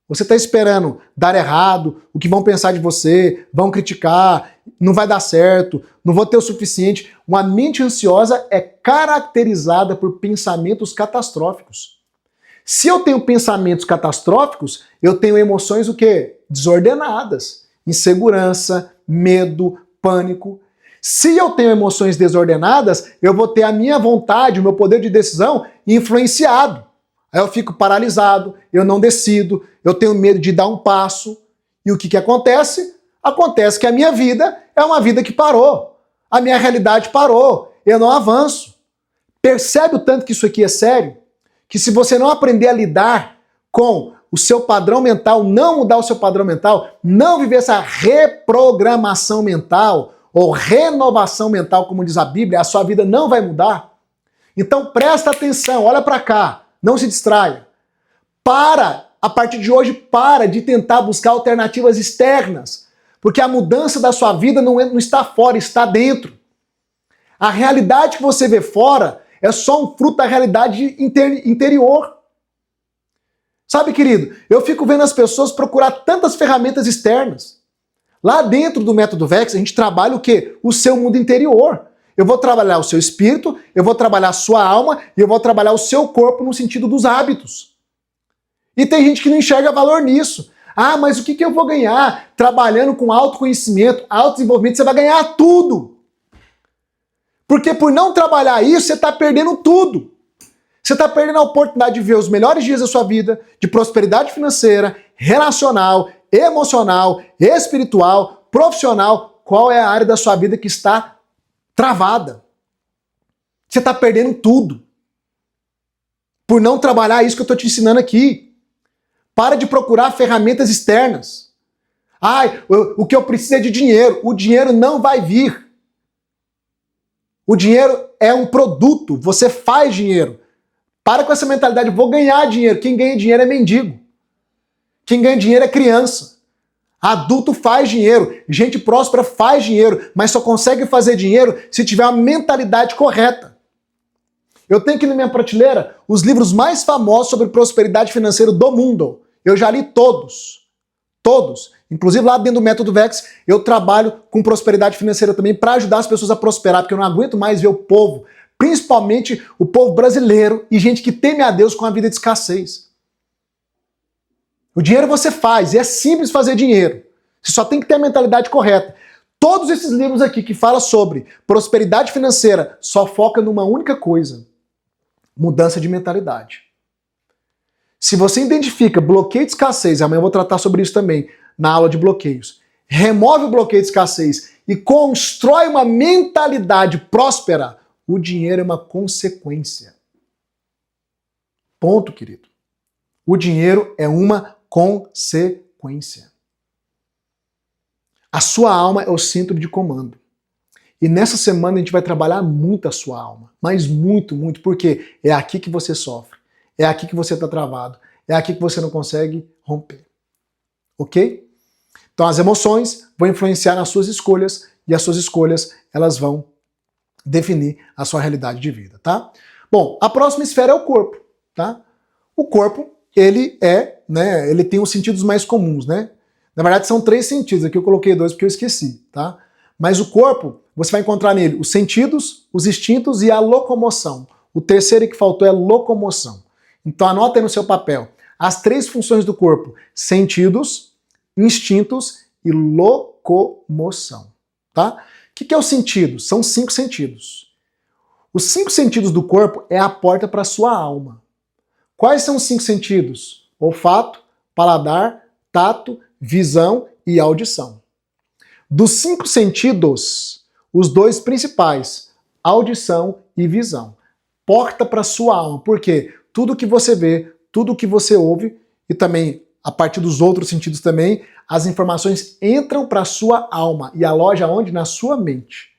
Você está esperando dar errado, o que vão pensar de você, vão criticar, não vai dar certo, não vou ter o suficiente. Uma mente ansiosa é caracterizada por pensamentos catastróficos. Se eu tenho pensamentos catastróficos, eu tenho emoções o quê? Desordenadas. Insegurança, medo, pânico. Se eu tenho emoções desordenadas, eu vou ter a minha vontade, o meu poder de decisão influenciado. Aí eu fico paralisado, eu não decido, eu tenho medo de dar um passo. E o que acontece? Acontece que a minha vida é uma vida que parou. A minha realidade parou. Eu não avanço. Percebe o tanto que isso aqui é sério? Que se você não aprender a lidar com o seu padrão mental, não mudar o seu padrão mental, não viver essa reprogramação mental ou renovação mental, como diz a Bíblia, a sua vida não vai mudar. Então presta atenção, olha para cá, não se distraia. A partir de hoje, para de tentar buscar alternativas externas, porque a mudança da sua vida não está fora, está dentro. A realidade que você vê fora é só um fruto da realidade interior. Sabe, querido, eu fico vendo as pessoas procurar tantas ferramentas externas. Lá dentro do Método Vex, a gente trabalha o quê? O seu mundo interior. Eu vou trabalhar o seu espírito, eu vou trabalhar a sua alma e eu vou trabalhar o seu corpo no sentido dos hábitos. E tem gente que não enxerga valor nisso. Ah, mas o que eu vou ganhar trabalhando com autoconhecimento, autodesenvolvimento? Você vai ganhar tudo. Porque por não trabalhar isso, você está perdendo tudo. Você está perdendo a oportunidade de ver os melhores dias da sua vida, de prosperidade financeira, relacional, emocional, espiritual, profissional. Qual é a área da sua vida que está travada? Você está perdendo tudo. Por não trabalhar isso que eu estou te ensinando aqui. Para de procurar ferramentas externas. O que eu preciso é de dinheiro. O dinheiro não vai vir. O dinheiro é um produto. Você faz dinheiro. Para com essa mentalidade, vou ganhar dinheiro. Quem ganha dinheiro é mendigo. Quem ganha dinheiro é criança. Adulto faz dinheiro. Gente próspera faz dinheiro. Mas só consegue fazer dinheiro se tiver uma mentalidade correta. Eu tenho aqui na minha prateleira os livros mais famosos sobre prosperidade financeira do mundo. Eu já li todos. Todos. Inclusive lá dentro do Método Vex, eu trabalho com prosperidade financeira também para ajudar as pessoas a prosperar, porque eu não aguento mais ver o povo, principalmente o povo brasileiro e gente que teme a Deus com a vida de escassez. O dinheiro você faz, e é simples fazer dinheiro. Você só tem que ter a mentalidade correta. Todos esses livros aqui que falam sobre prosperidade financeira só foca numa única coisa: mudança de mentalidade. Se você identifica bloqueio de escassez, amanhã eu vou tratar sobre isso também na aula de bloqueios, remove o bloqueio de escassez e constrói uma mentalidade próspera, o dinheiro é uma consequência. Ponto, querido. O dinheiro é uma consequência. A sua alma é o centro de comando. E nessa semana a gente vai trabalhar muito a sua alma. Mas muito, muito, porque é aqui que você sofre. É aqui que você está travado. É aqui que você não consegue romper. Ok? Então as emoções vão influenciar nas suas escolhas e as suas escolhas, elas vão definir a sua realidade de vida, tá? Bom, a próxima esfera é o corpo, tá? O corpo, ele tem os sentidos mais comuns, né? Na verdade são 3 sentidos, aqui eu coloquei 2 porque eu esqueci, tá? Mas o corpo, você vai encontrar nele os sentidos, os instintos e a locomoção. O terceiro que faltou é locomoção. Então anota aí no seu papel as 3 funções do corpo: sentidos, instintos e locomoção, tá? que é o sentido? São 5 sentidos. Os 5 sentidos do corpo é a porta para a sua alma. Quais são os 5 sentidos? Olfato, paladar, tato, visão e audição. Dos 5 sentidos, os 2 principais, audição e visão. Porta para a sua alma. Por quê? Tudo que você vê, tudo que você ouve e também a partir dos outros sentidos também, as informações entram para a sua alma e aloja onde? Na sua mente.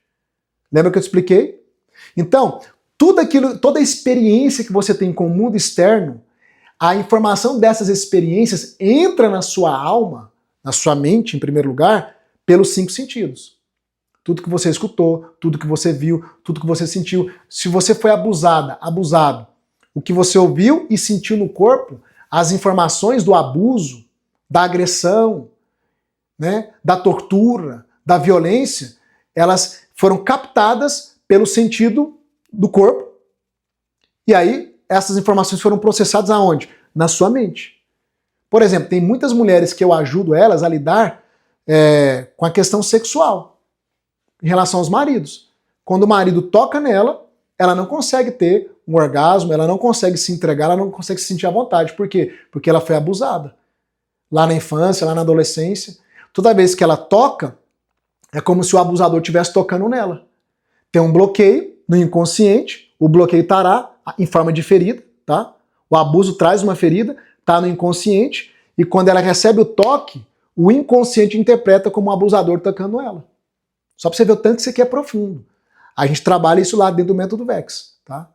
Lembra que eu te expliquei? Então, toda a experiência que você tem com o mundo externo, a informação dessas experiências entra na sua alma, na sua mente, em primeiro lugar, pelos 5 sentidos. Tudo que você escutou, tudo que você viu, tudo que você sentiu. Se você foi abusado, o que você ouviu e sentiu no corpo, as informações do abuso, da agressão, né, da tortura, da violência, elas foram captadas pelo sentido do corpo. E aí, essas informações foram processadas aonde? Na sua mente. Por exemplo, tem muitas mulheres que eu ajudo elas a lidar com a questão sexual em relação aos maridos. Quando o marido toca nela, ela não consegue ter um orgasmo, ela não consegue se entregar, ela não consegue se sentir à vontade. Por quê? Porque ela foi abusada. Lá na infância, lá na adolescência. Toda vez que ela toca, é como se o abusador estivesse tocando nela. Tem um bloqueio no inconsciente, o bloqueio estará em forma de ferida, tá? O abuso traz uma ferida, está no inconsciente, e quando ela recebe o toque, o inconsciente interpreta como um abusador tocando ela. Só para você ver o tanto que isso aqui é profundo. A gente trabalha isso lá dentro do método VEX, tá?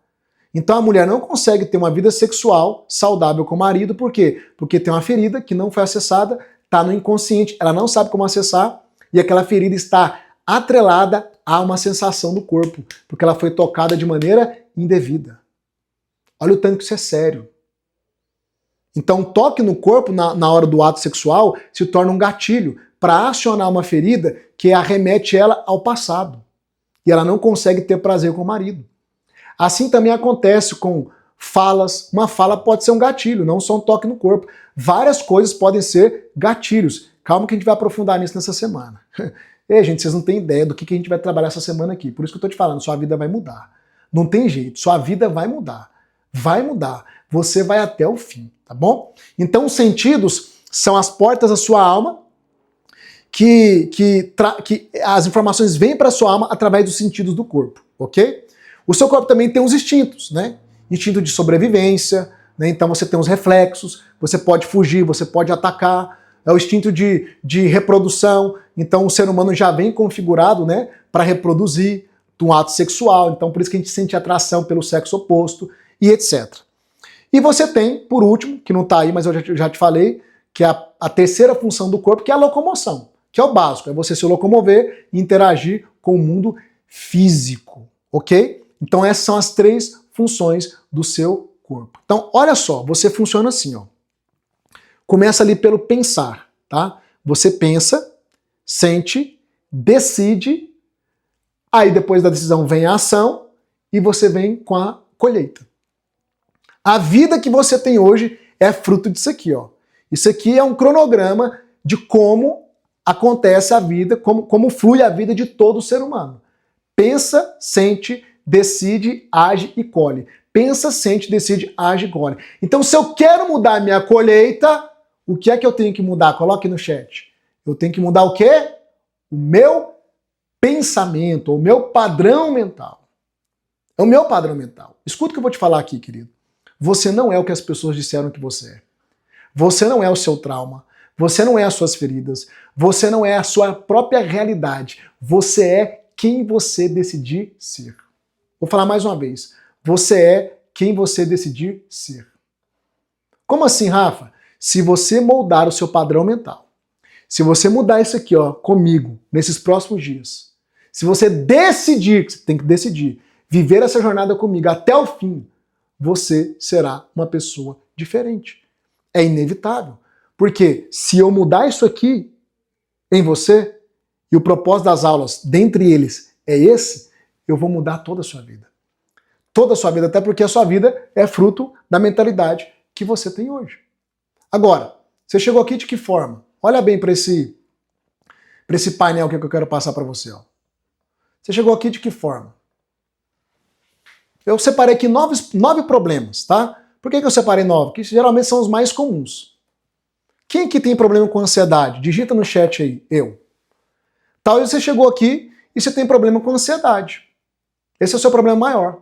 Então a mulher não consegue ter uma vida sexual saudável com o marido, por quê? Porque tem uma ferida que não foi acessada, está no inconsciente, ela não sabe como acessar, e aquela ferida está atrelada a uma sensação do corpo, porque ela foi tocada de maneira indevida. Olha o tanto que isso é sério. Então, toque no corpo na hora do ato sexual se torna um gatilho para acionar uma ferida que arremete ela ao passado. E ela não consegue ter prazer com o marido. Assim também acontece com falas. Uma fala pode ser um gatilho, não só um toque no corpo. Várias coisas podem ser gatilhos. Calma que a gente vai aprofundar nisso nessa semana. Ei, gente, vocês não têm ideia do que a gente vai trabalhar essa semana aqui. Por isso que eu tô te falando, sua vida vai mudar. Não tem jeito, sua vida vai mudar. Vai mudar. Você vai até o fim, tá bom? Então os sentidos são as portas da sua alma que as informações vêm para a sua alma através dos sentidos do corpo, ok? O seu corpo também tem os instintos, né? Instinto de sobrevivência, né? Então você tem os reflexos, você pode fugir, você pode atacar, é o instinto de reprodução, então o ser humano já vem configurado, né, para reproduzir um ato sexual, então por isso que a gente sente atração pelo sexo oposto e etc. E você tem, por último, que não está aí, mas eu já te falei, que é a terceira função do corpo, que é a locomoção, que é o básico, é você se locomover e interagir com o mundo físico, ok? Então essas são as 3 funções do seu corpo. Então olha só, você funciona assim, ó. Começa ali pelo pensar, tá? Você pensa, sente, decide, aí depois da decisão vem a ação e você vem com a colheita. A vida que você tem hoje é fruto disso aqui, ó. Isso aqui é um cronograma de como acontece a vida, como flui a vida de todo ser humano. Pensa, sente, decide, age e colhe. Pensa, sente, decide, age e colhe. Então, se eu quero mudar a minha colheita, o que é que eu tenho que mudar? Coloque no chat. Eu tenho que mudar o quê? O meu pensamento, o meu padrão mental. É o meu padrão mental. Escuta o que eu vou te falar aqui, querido. Você não é o que as pessoas disseram que você é. Você não é o seu trauma. Você não é as suas feridas. Você não é a sua própria realidade. Você é quem você decidir ser. Vou falar mais uma vez. Você é quem você decidir ser. Como assim, Rafa? Se você moldar o seu padrão mental, se você mudar isso aqui, ó, comigo, nesses próximos dias, se você decidir, que você tem que decidir, viver essa jornada comigo até o fim, você será uma pessoa diferente. É inevitável. Porque se eu mudar isso aqui em você, e o propósito das aulas, dentre eles, é esse, eu vou mudar toda a sua vida. Toda a sua vida, até porque a sua vida é fruto da mentalidade que você tem hoje. Agora, você chegou aqui de que forma? Olha bem para esse painel que eu quero passar para você. Ó. Você chegou aqui de que forma? Eu separei aqui nove problemas, tá? Por que eu separei 9? Porque geralmente são os mais comuns. Quem aqui tem problema com ansiedade? Digita no chat aí, eu. Talvez você chegou aqui e você tem problema com ansiedade. Esse é o seu problema maior.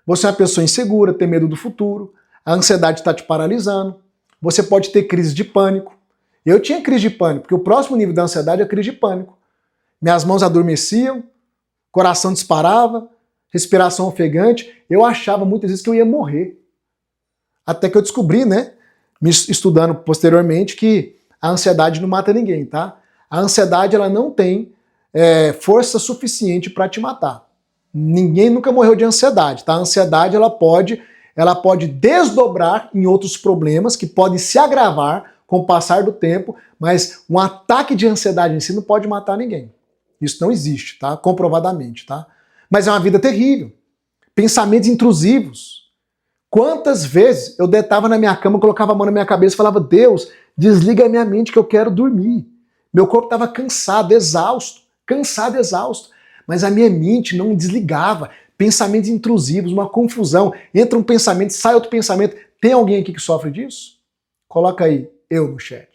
Você é uma pessoa insegura, tem medo do futuro, a ansiedade está te paralisando, você pode ter crise de pânico. Eu tinha crise de pânico, porque o próximo nível da ansiedade é a crise de pânico. Minhas mãos adormeciam, coração disparava, respiração ofegante, eu achava muitas vezes que eu ia morrer. Até que eu descobri, né, me estudando posteriormente, que a ansiedade não mata ninguém, tá? A ansiedade, ela não tem força suficiente para te matar. Ninguém nunca morreu de ansiedade, tá? A ansiedade, ela pode desdobrar em outros problemas que podem se agravar com o passar do tempo, mas um ataque de ansiedade em si não pode matar ninguém. Isso não existe, tá? Comprovadamente, tá? Mas é uma vida terrível. Pensamentos intrusivos. Quantas vezes eu deitava na minha cama, colocava a mão na minha cabeça e falava: Deus, desliga a minha mente que eu quero dormir. Meu corpo estava cansado, exausto, mas a minha mente não desligava. Pensamentos intrusivos, uma confusão. Entra um pensamento, sai outro pensamento. Tem alguém aqui que sofre disso? Coloca aí, eu no chat.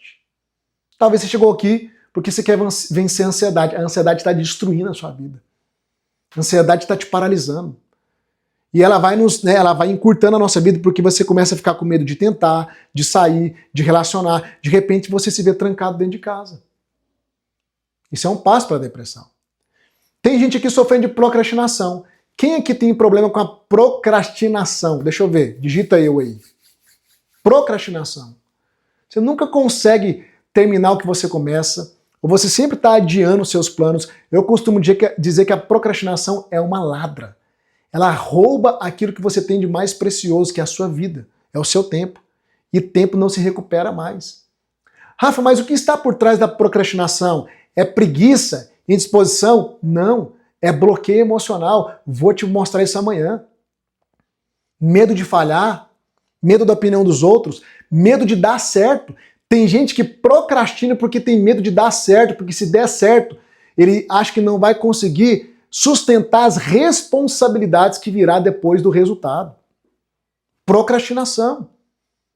Talvez você chegou aqui porque você quer vencer a ansiedade. A ansiedade está destruindo a sua vida. A ansiedade está te paralisando. E ela vai ela vai encurtando a nossa vida porque você começa a ficar com medo de tentar, de sair, de relacionar. De repente você se vê trancado dentro de casa. Isso é um passo para a depressão. Tem gente aqui sofrendo de procrastinação. Quem aqui tem problema com a procrastinação? Deixa eu ver, digita eu aí. Procrastinação. Você nunca consegue terminar o que você começa, ou você sempre está adiando os seus planos. Eu costumo dizer que a procrastinação é uma ladra. Ela rouba aquilo que você tem de mais precioso, que é a sua vida, é o seu tempo. E tempo não se recupera mais. Rafa, mas o que está por trás da procrastinação? É preguiça? Indisposição? Não. É bloqueio emocional. Vou te mostrar isso amanhã. Medo de falhar, medo da opinião dos outros, medo de dar certo. Tem gente que procrastina porque tem medo de dar certo, porque se der certo, ele acha que não vai conseguir sustentar as responsabilidades que virá depois do resultado. Procrastinação.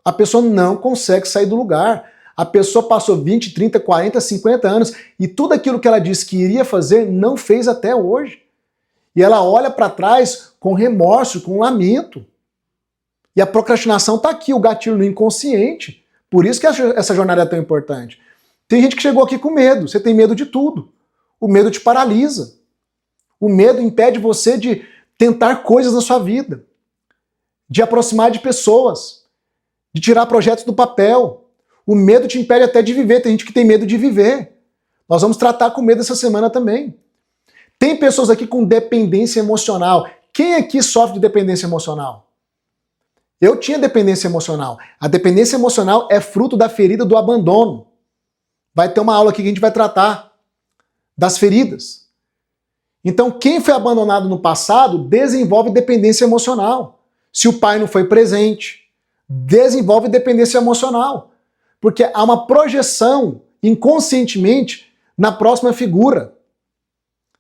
A pessoa não consegue sair do lugar. A pessoa passou 20, 30, 40, 50 anos e tudo aquilo que ela disse que iria fazer não fez até hoje. E ela olha para trás com remorso, com lamento. E a procrastinação está aqui, o gatilho no inconsciente. Por isso que essa jornada é tão importante. Tem gente que chegou aqui com medo. Você tem medo de tudo. O medo te paralisa. O medo impede você de tentar coisas na sua vida, de aproximar de pessoas, de tirar projetos do papel. O medo te impede até de viver. Tem gente que tem medo de viver. Nós vamos tratar com medo essa semana também. Tem pessoas aqui com dependência emocional. Quem aqui sofre de dependência emocional? Eu tinha dependência emocional. A dependência emocional é fruto da ferida do abandono. Vai ter uma aula aqui que a gente vai tratar das feridas. Então, quem foi abandonado no passado desenvolve dependência emocional. Se o pai não foi presente, desenvolve dependência emocional. Porque há uma projeção inconscientemente na próxima figura.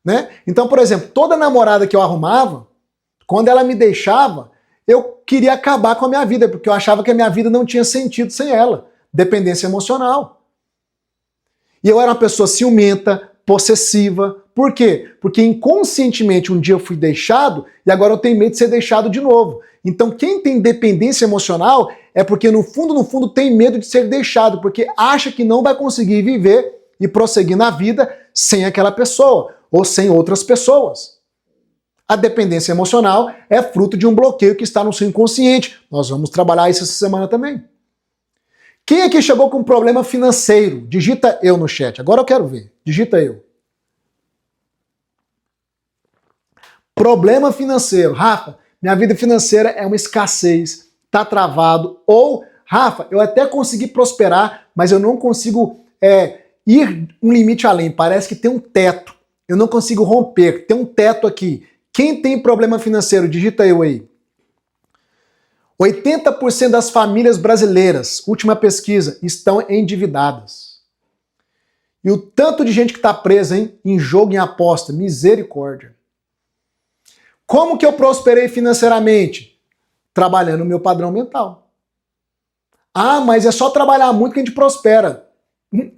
Né? Então, por exemplo, toda namorada que eu arrumava, quando ela me deixava, eu queria acabar com a minha vida, porque eu achava que a minha vida não tinha sentido sem ela. Dependência emocional. E eu era uma pessoa ciumenta, possessiva. Por quê? Porque inconscientemente um dia eu fui deixado e agora eu tenho medo de ser deixado de novo. Então quem tem dependência emocional é porque no fundo tem medo de ser deixado, porque acha que não vai conseguir viver e prosseguir na vida sem aquela pessoa ou sem outras pessoas. A dependência emocional é fruto de um bloqueio que está no seu inconsciente. Nós vamos trabalhar isso essa semana também. Quem aqui chegou com problema financeiro? Digita eu no chat. Agora eu quero ver. Digita eu. Problema financeiro. Rafa, minha vida financeira é uma escassez, tá travado. Ou, Rafa, eu até consegui prosperar, mas eu não consigo ir um limite além. Parece que tem um teto. Eu não consigo romper. Tem um teto aqui. Quem tem problema financeiro? Digita eu aí. 80% das famílias brasileiras, última pesquisa, estão endividadas. E o tanto de gente que está presa, hein, em jogo, em aposta, misericórdia. Como que eu prosperei financeiramente? Trabalhando o meu padrão mental. Ah, mas é só trabalhar muito que a gente prospera.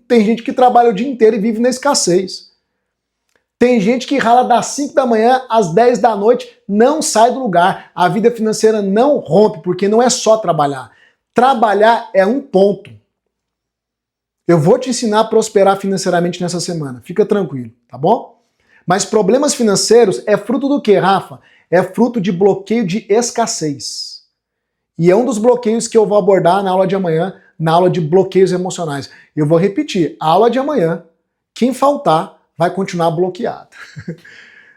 Tem gente que trabalha o dia inteiro e vive na escassez. Tem gente que rala das 5 da manhã às 10 da noite, não sai do lugar. A vida financeira não rompe, porque não é só trabalhar. Trabalhar é um ponto. Eu vou te ensinar a prosperar financeiramente nessa semana. Fica tranquilo, tá bom? Mas problemas financeiros é fruto do quê, Rafa? É fruto de bloqueio de escassez. E é um dos bloqueios que eu vou abordar na aula de amanhã, na aula de bloqueios emocionais. Eu vou repetir, a aula de amanhã, quem faltar vai continuar bloqueado.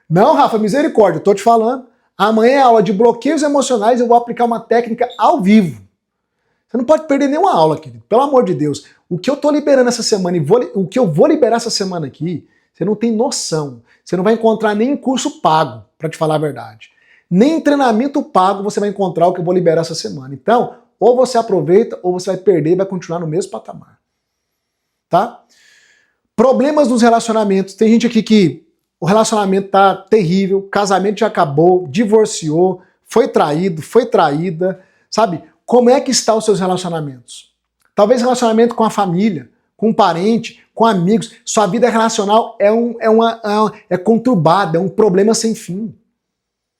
Não, Rafa, misericórdia, eu tô te falando. Amanhã é aula de bloqueios emocionais, eu vou aplicar uma técnica ao vivo. Você não pode perder nenhuma aula, querido. Pelo amor de Deus. O que eu tô liberando essa semana e o que eu vou liberar essa semana aqui, você não tem noção. Você não vai encontrar nem em curso pago, para te falar a verdade. Nem em treinamento pago você vai encontrar o que eu vou liberar essa semana. Então, ou você aproveita, ou você vai perder e vai continuar no mesmo patamar. Tá? Problemas nos relacionamentos. Tem gente aqui que o relacionamento tá terrível, casamento já acabou, divorciou, foi traído, foi traída, sabe? Como é que estão os seus relacionamentos? Talvez relacionamento com a família, com um parente, com amigos. Sua vida relacional é conturbada, é um problema sem fim.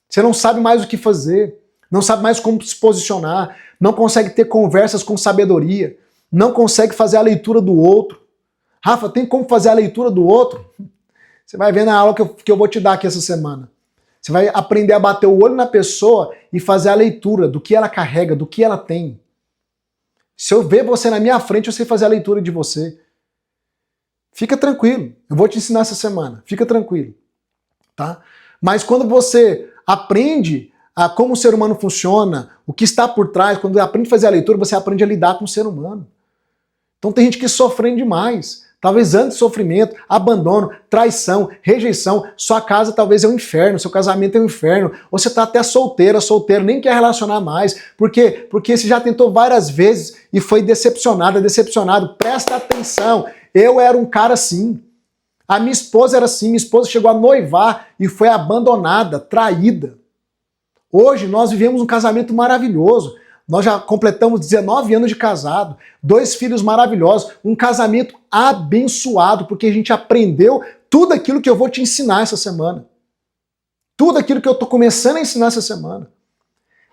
Você não sabe mais o que fazer, não sabe mais como se posicionar, não consegue ter conversas com sabedoria, não consegue fazer a leitura do outro. Rafa, tem como fazer a leitura do outro? Você vai ver na aula que eu vou te dar aqui essa semana. Você vai aprender a bater o olho na pessoa e fazer a leitura do que ela carrega, do que ela tem. Se eu ver você na minha frente, eu sei fazer a leitura de você. Fica tranquilo, eu vou te ensinar essa semana, fica tranquilo. Tá? Mas quando você aprende a como o ser humano funciona, o que está por trás, quando aprende a fazer a leitura, você aprende a lidar com o ser humano. Então tem gente que sofrendo demais. Talvez antes do sofrimento, abandono, traição, rejeição, sua casa talvez é um inferno, seu casamento é um inferno, ou você está até solteiro, nem quer relacionar mais. Por quê? Porque você já tentou várias vezes e foi decepcionado. Presta atenção, eu era um cara assim. A minha esposa era assim, minha esposa chegou a noivar e foi abandonada, traída. Hoje nós vivemos um casamento maravilhoso. Nós já completamos 19 anos de casado, 2 filhos maravilhosos, um casamento abençoado, porque a gente aprendeu tudo aquilo que eu vou te ensinar essa semana. Tudo aquilo que eu estou começando a ensinar essa semana.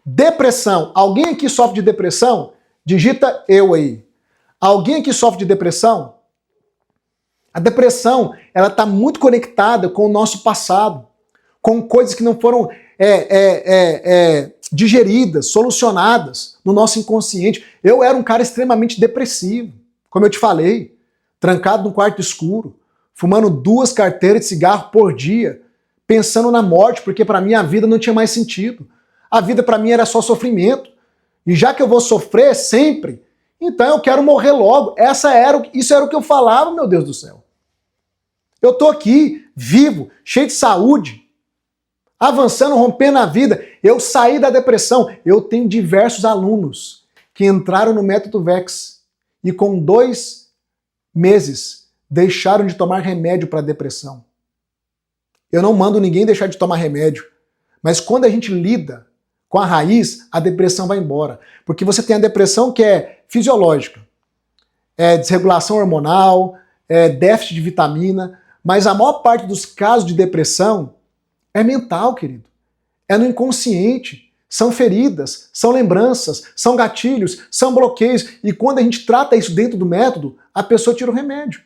Depressão. Alguém aqui sofre de depressão? Digita eu aí. Alguém aqui sofre de depressão? A depressão, ela está muito conectada com o nosso passado, com coisas que não foram digeridas, solucionadas no nosso inconsciente. Eu era um cara extremamente depressivo, como eu te falei, trancado num quarto escuro, fumando 2 carteiras de cigarro por dia, pensando na morte, porque para mim a vida não tinha mais sentido. A vida para mim era só sofrimento. E já que eu vou sofrer sempre, então eu quero morrer logo. Isso era o que eu falava, meu Deus do céu. Eu tô aqui, vivo, cheio de saúde, avançando, rompendo a vida. Eu saí da depressão. Eu tenho diversos alunos que entraram no método VEX e com 2 meses deixaram de tomar remédio para depressão. Eu não mando ninguém deixar de tomar remédio, mas quando a gente lida com a raiz, a depressão vai embora. Porque você tem a depressão que é fisiológica, é desregulação hormonal, é déficit de vitamina, mas a maior parte dos casos de depressão é mental, querido. É no inconsciente. São feridas, são lembranças, são gatilhos, são bloqueios. E quando a gente trata isso dentro do método, a pessoa tira o remédio.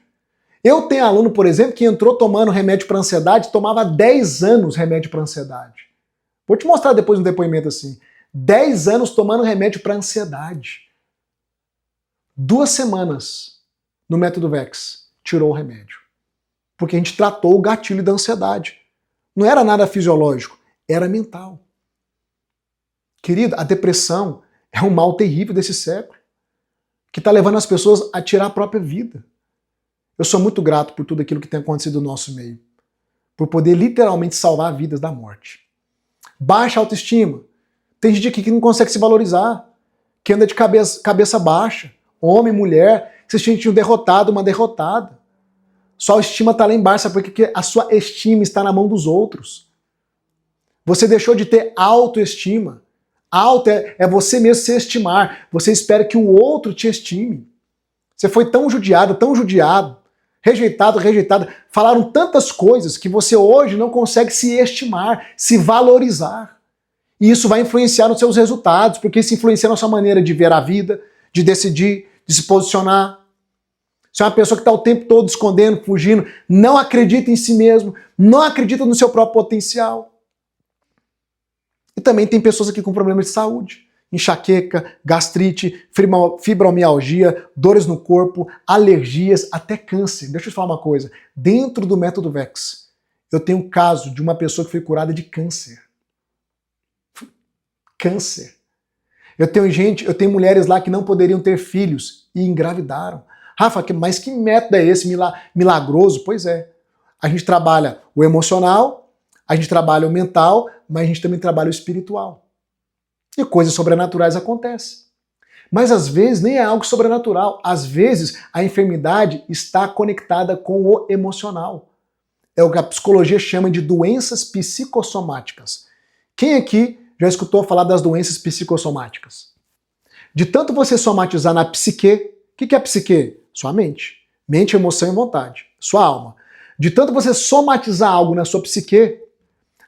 Eu tenho aluno, por exemplo, que entrou tomando remédio para ansiedade, tomava 10 anos remédio para ansiedade. Vou te mostrar depois um depoimento assim. 10 anos tomando remédio para ansiedade. 2 semanas no método VEX, tirou o remédio. Porque a gente tratou o gatilho da ansiedade. Não era nada fisiológico, era mental. Querido, a depressão é um mal terrível desse século, que está levando as pessoas a tirar a própria vida. Eu sou muito grato por tudo aquilo que tem acontecido no nosso meio, por poder literalmente salvar vidas da morte. Baixa autoestima. Tem gente aqui que não consegue se valorizar, que anda de cabeça baixa, homem, mulher, que se sente um derrotado, uma derrotada. Sua autoestima está lá embaixo, sabe por quê? Porque a sua estima está na mão dos outros. Você deixou de ter autoestima. Auto é você mesmo se estimar. Você espera que o outro te estime. Você foi tão judiado, rejeitado, rejeitada. Falaram tantas coisas que você hoje não consegue se estimar, se valorizar. E isso vai influenciar nos seus resultados, porque isso influencia na sua maneira de ver a vida, de decidir, de se posicionar. Você é uma pessoa que está o tempo todo escondendo, fugindo, não acredita em si mesmo, não acredita no seu próprio potencial. E também tem pessoas aqui com problemas de saúde. Enxaqueca, gastrite, fibromialgia, dores no corpo, alergias, até câncer. Deixa eu te falar uma coisa. Dentro do método VEX, eu tenho um caso de uma pessoa que foi curada de câncer. Câncer. Eu tenho mulheres lá que não poderiam ter filhos e engravidaram. Rafa, mas que método é esse milagroso? Pois é. A gente trabalha o emocional, a gente trabalha o mental, mas a gente também trabalha o espiritual. E coisas sobrenaturais acontecem. Mas às vezes nem é algo sobrenatural. Às vezes a enfermidade está conectada com o emocional. É o que a psicologia chama de doenças psicossomáticas. Quem aqui já escutou falar das doenças psicossomáticas? De tanto você somatizar na psique, o que é a psique? Sua mente. Mente, emoção e vontade. Sua alma. De tanto você somatizar algo na sua psique,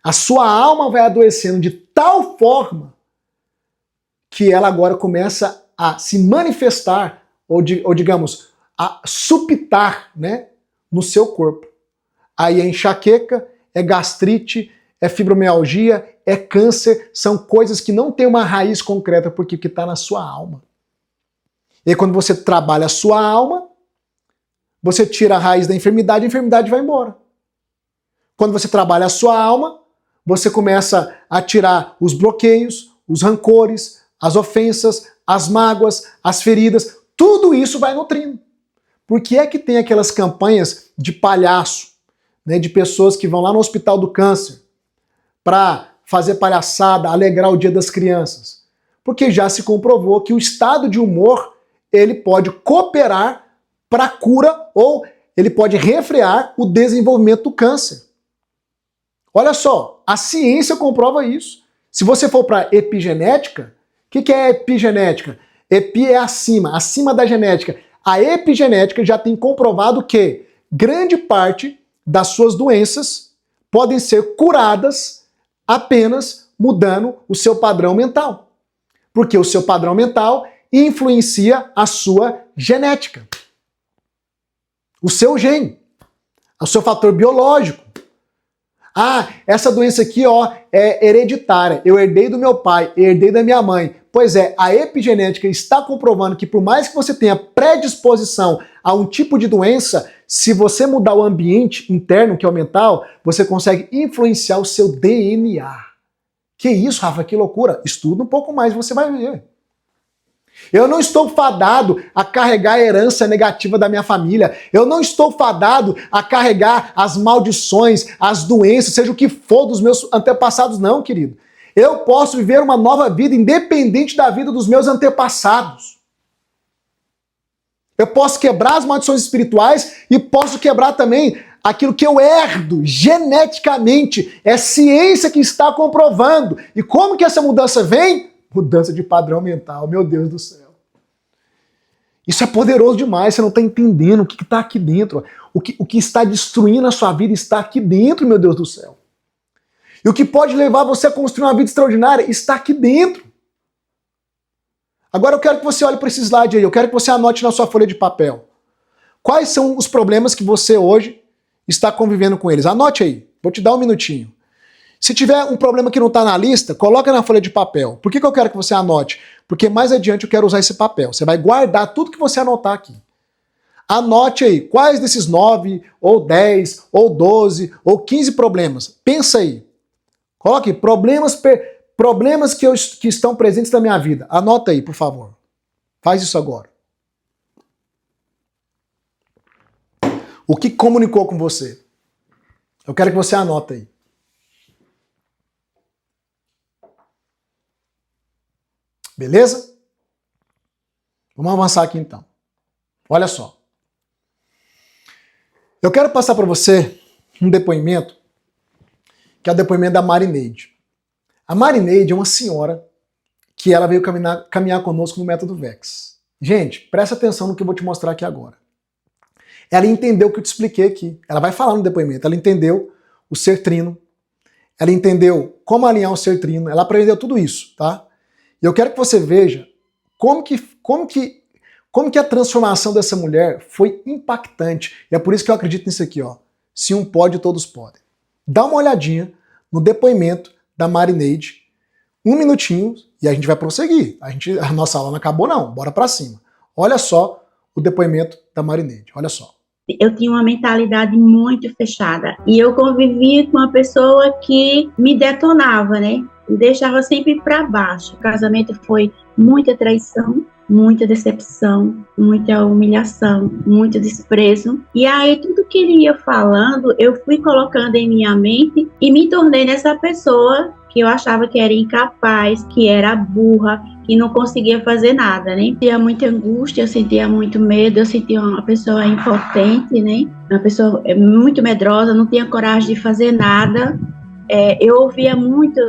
a sua alma vai adoecendo de tal forma que ela agora começa a se manifestar, ou digamos, a supitar, né, no seu corpo. Aí é enxaqueca, é gastrite, é fibromialgia, é câncer, são coisas que não têm uma raiz concreta, porque que está na sua alma. E aí quando você trabalha a sua alma, você tira a raiz da enfermidade, a enfermidade vai embora. Quando você trabalha a sua alma, você começa a tirar os bloqueios, os rancores, as ofensas, as mágoas, as feridas, tudo isso vai nutrindo. Por que é que tem aquelas campanhas de palhaço, né, de pessoas que vão lá no Hospital do Câncer para fazer palhaçada, alegrar o Dia das Crianças? Porque já se comprovou que o estado de humor ele pode cooperar para a cura ou ele pode refrear o desenvolvimento do câncer. Olha só, a ciência comprova isso. Se você for para epigenética, o que é epigenética? Epi é acima, acima da genética. A epigenética já tem comprovado que grande parte das suas doenças podem ser curadas apenas mudando o seu padrão mental. Porque o seu padrão mental influencia a sua genética. O seu gene, o seu fator biológico. Ah, essa doença aqui, ó, é hereditária. Eu herdei do meu pai, herdei da minha mãe. Pois é, a epigenética está comprovando que por mais que você tenha predisposição a um tipo de doença, se você mudar o ambiente interno, que é o mental, você consegue influenciar o seu DNA. Que isso, Rafa, que loucura. Estuda um pouco mais e você vai ver. Eu não estou fadado a carregar a herança negativa da minha família. Eu não estou fadado a carregar as maldições, as doenças, seja o que for dos meus antepassados, não, querido. Eu posso viver uma nova vida independente da vida dos meus antepassados. Eu posso quebrar as maldições espirituais e posso quebrar também aquilo que eu herdo geneticamente. É ciência que está comprovando. E como que essa mudança vem? Mudança de padrão mental, meu Deus do céu. Isso é poderoso demais, você não está entendendo o que está aqui dentro. O que está destruindo a sua vida está aqui dentro, meu Deus do céu. E o que pode levar você a construir uma vida extraordinária está aqui dentro. Agora eu quero que você olhe para esse slide aí, eu quero que você anote na sua folha de papel. Quais são os problemas que você hoje está convivendo com eles? Anote aí, vou te dar um minutinho. Se tiver um problema que não está na lista, coloca na folha de papel. Por que eu quero que você anote? Porque mais adiante eu quero usar esse papel. Você vai guardar tudo que você anotar aqui. Anote aí, quais desses 9, ou 10, ou 12, ou 15 problemas. Pensa aí. Coloque problemas que estão presentes na minha vida. Anota aí, por favor. Faz isso agora. O que comunicou com você? Eu quero que você anote aí. Beleza? Vamos avançar aqui então. Olha só. Eu quero passar para você um depoimento, que é o depoimento da Marineide. A Marineide é uma senhora que ela veio caminhar conosco no Método Vex. Gente, presta atenção no que eu vou te mostrar aqui agora. Ela entendeu o que eu te expliquei aqui. Ela vai falar no depoimento. Ela entendeu o ser trino. Ela entendeu como alinhar o ser trino. Ela aprendeu tudo isso, tá? E eu quero que você veja como que a transformação dessa mulher foi impactante. E é por isso que eu acredito nisso aqui, ó. Se um pode, todos podem. Dá uma olhadinha no depoimento da Marineide. Um minutinho e a gente vai prosseguir. A nossa aula não acabou não, bora pra cima. Olha só o depoimento da Marineide, olha só. Eu tinha uma mentalidade muito fechada e eu convivia com uma pessoa que me detonava, né? Me deixava sempre para baixo. O casamento foi muita traição, muita decepção, muita humilhação, muito desprezo. E aí tudo que ele ia falando, eu fui colocando em minha mente e me tornei nessa pessoa que eu achava que era incapaz, que era burra, que não conseguia fazer nada, né? Eu sentia muita angústia, eu sentia muito medo, eu sentia uma pessoa impotente, né? Uma pessoa muito medrosa, não tinha coragem de fazer nada. Eu ouvia muito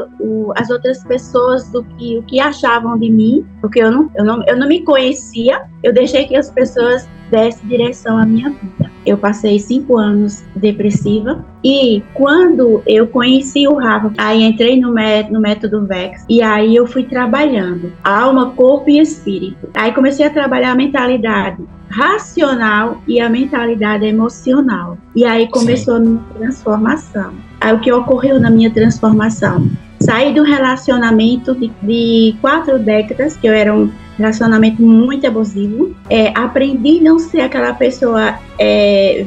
as outras pessoas o que achavam de mim, porque eu não me conhecia, eu deixei que as pessoas dessem direção à minha vida. Eu passei 5 anos depressiva e quando eu conheci o Rafa, aí entrei no Método Vex e aí eu fui trabalhando alma, corpo e espírito. Aí comecei a trabalhar a mentalidade racional e a mentalidade emocional. E aí começou a minha transformação. Aí o que ocorreu na minha transformação? Saí de um relacionamento de 4 décadas, que eu era um relacionamento muito abusivo. Aprendi a não ser aquela pessoa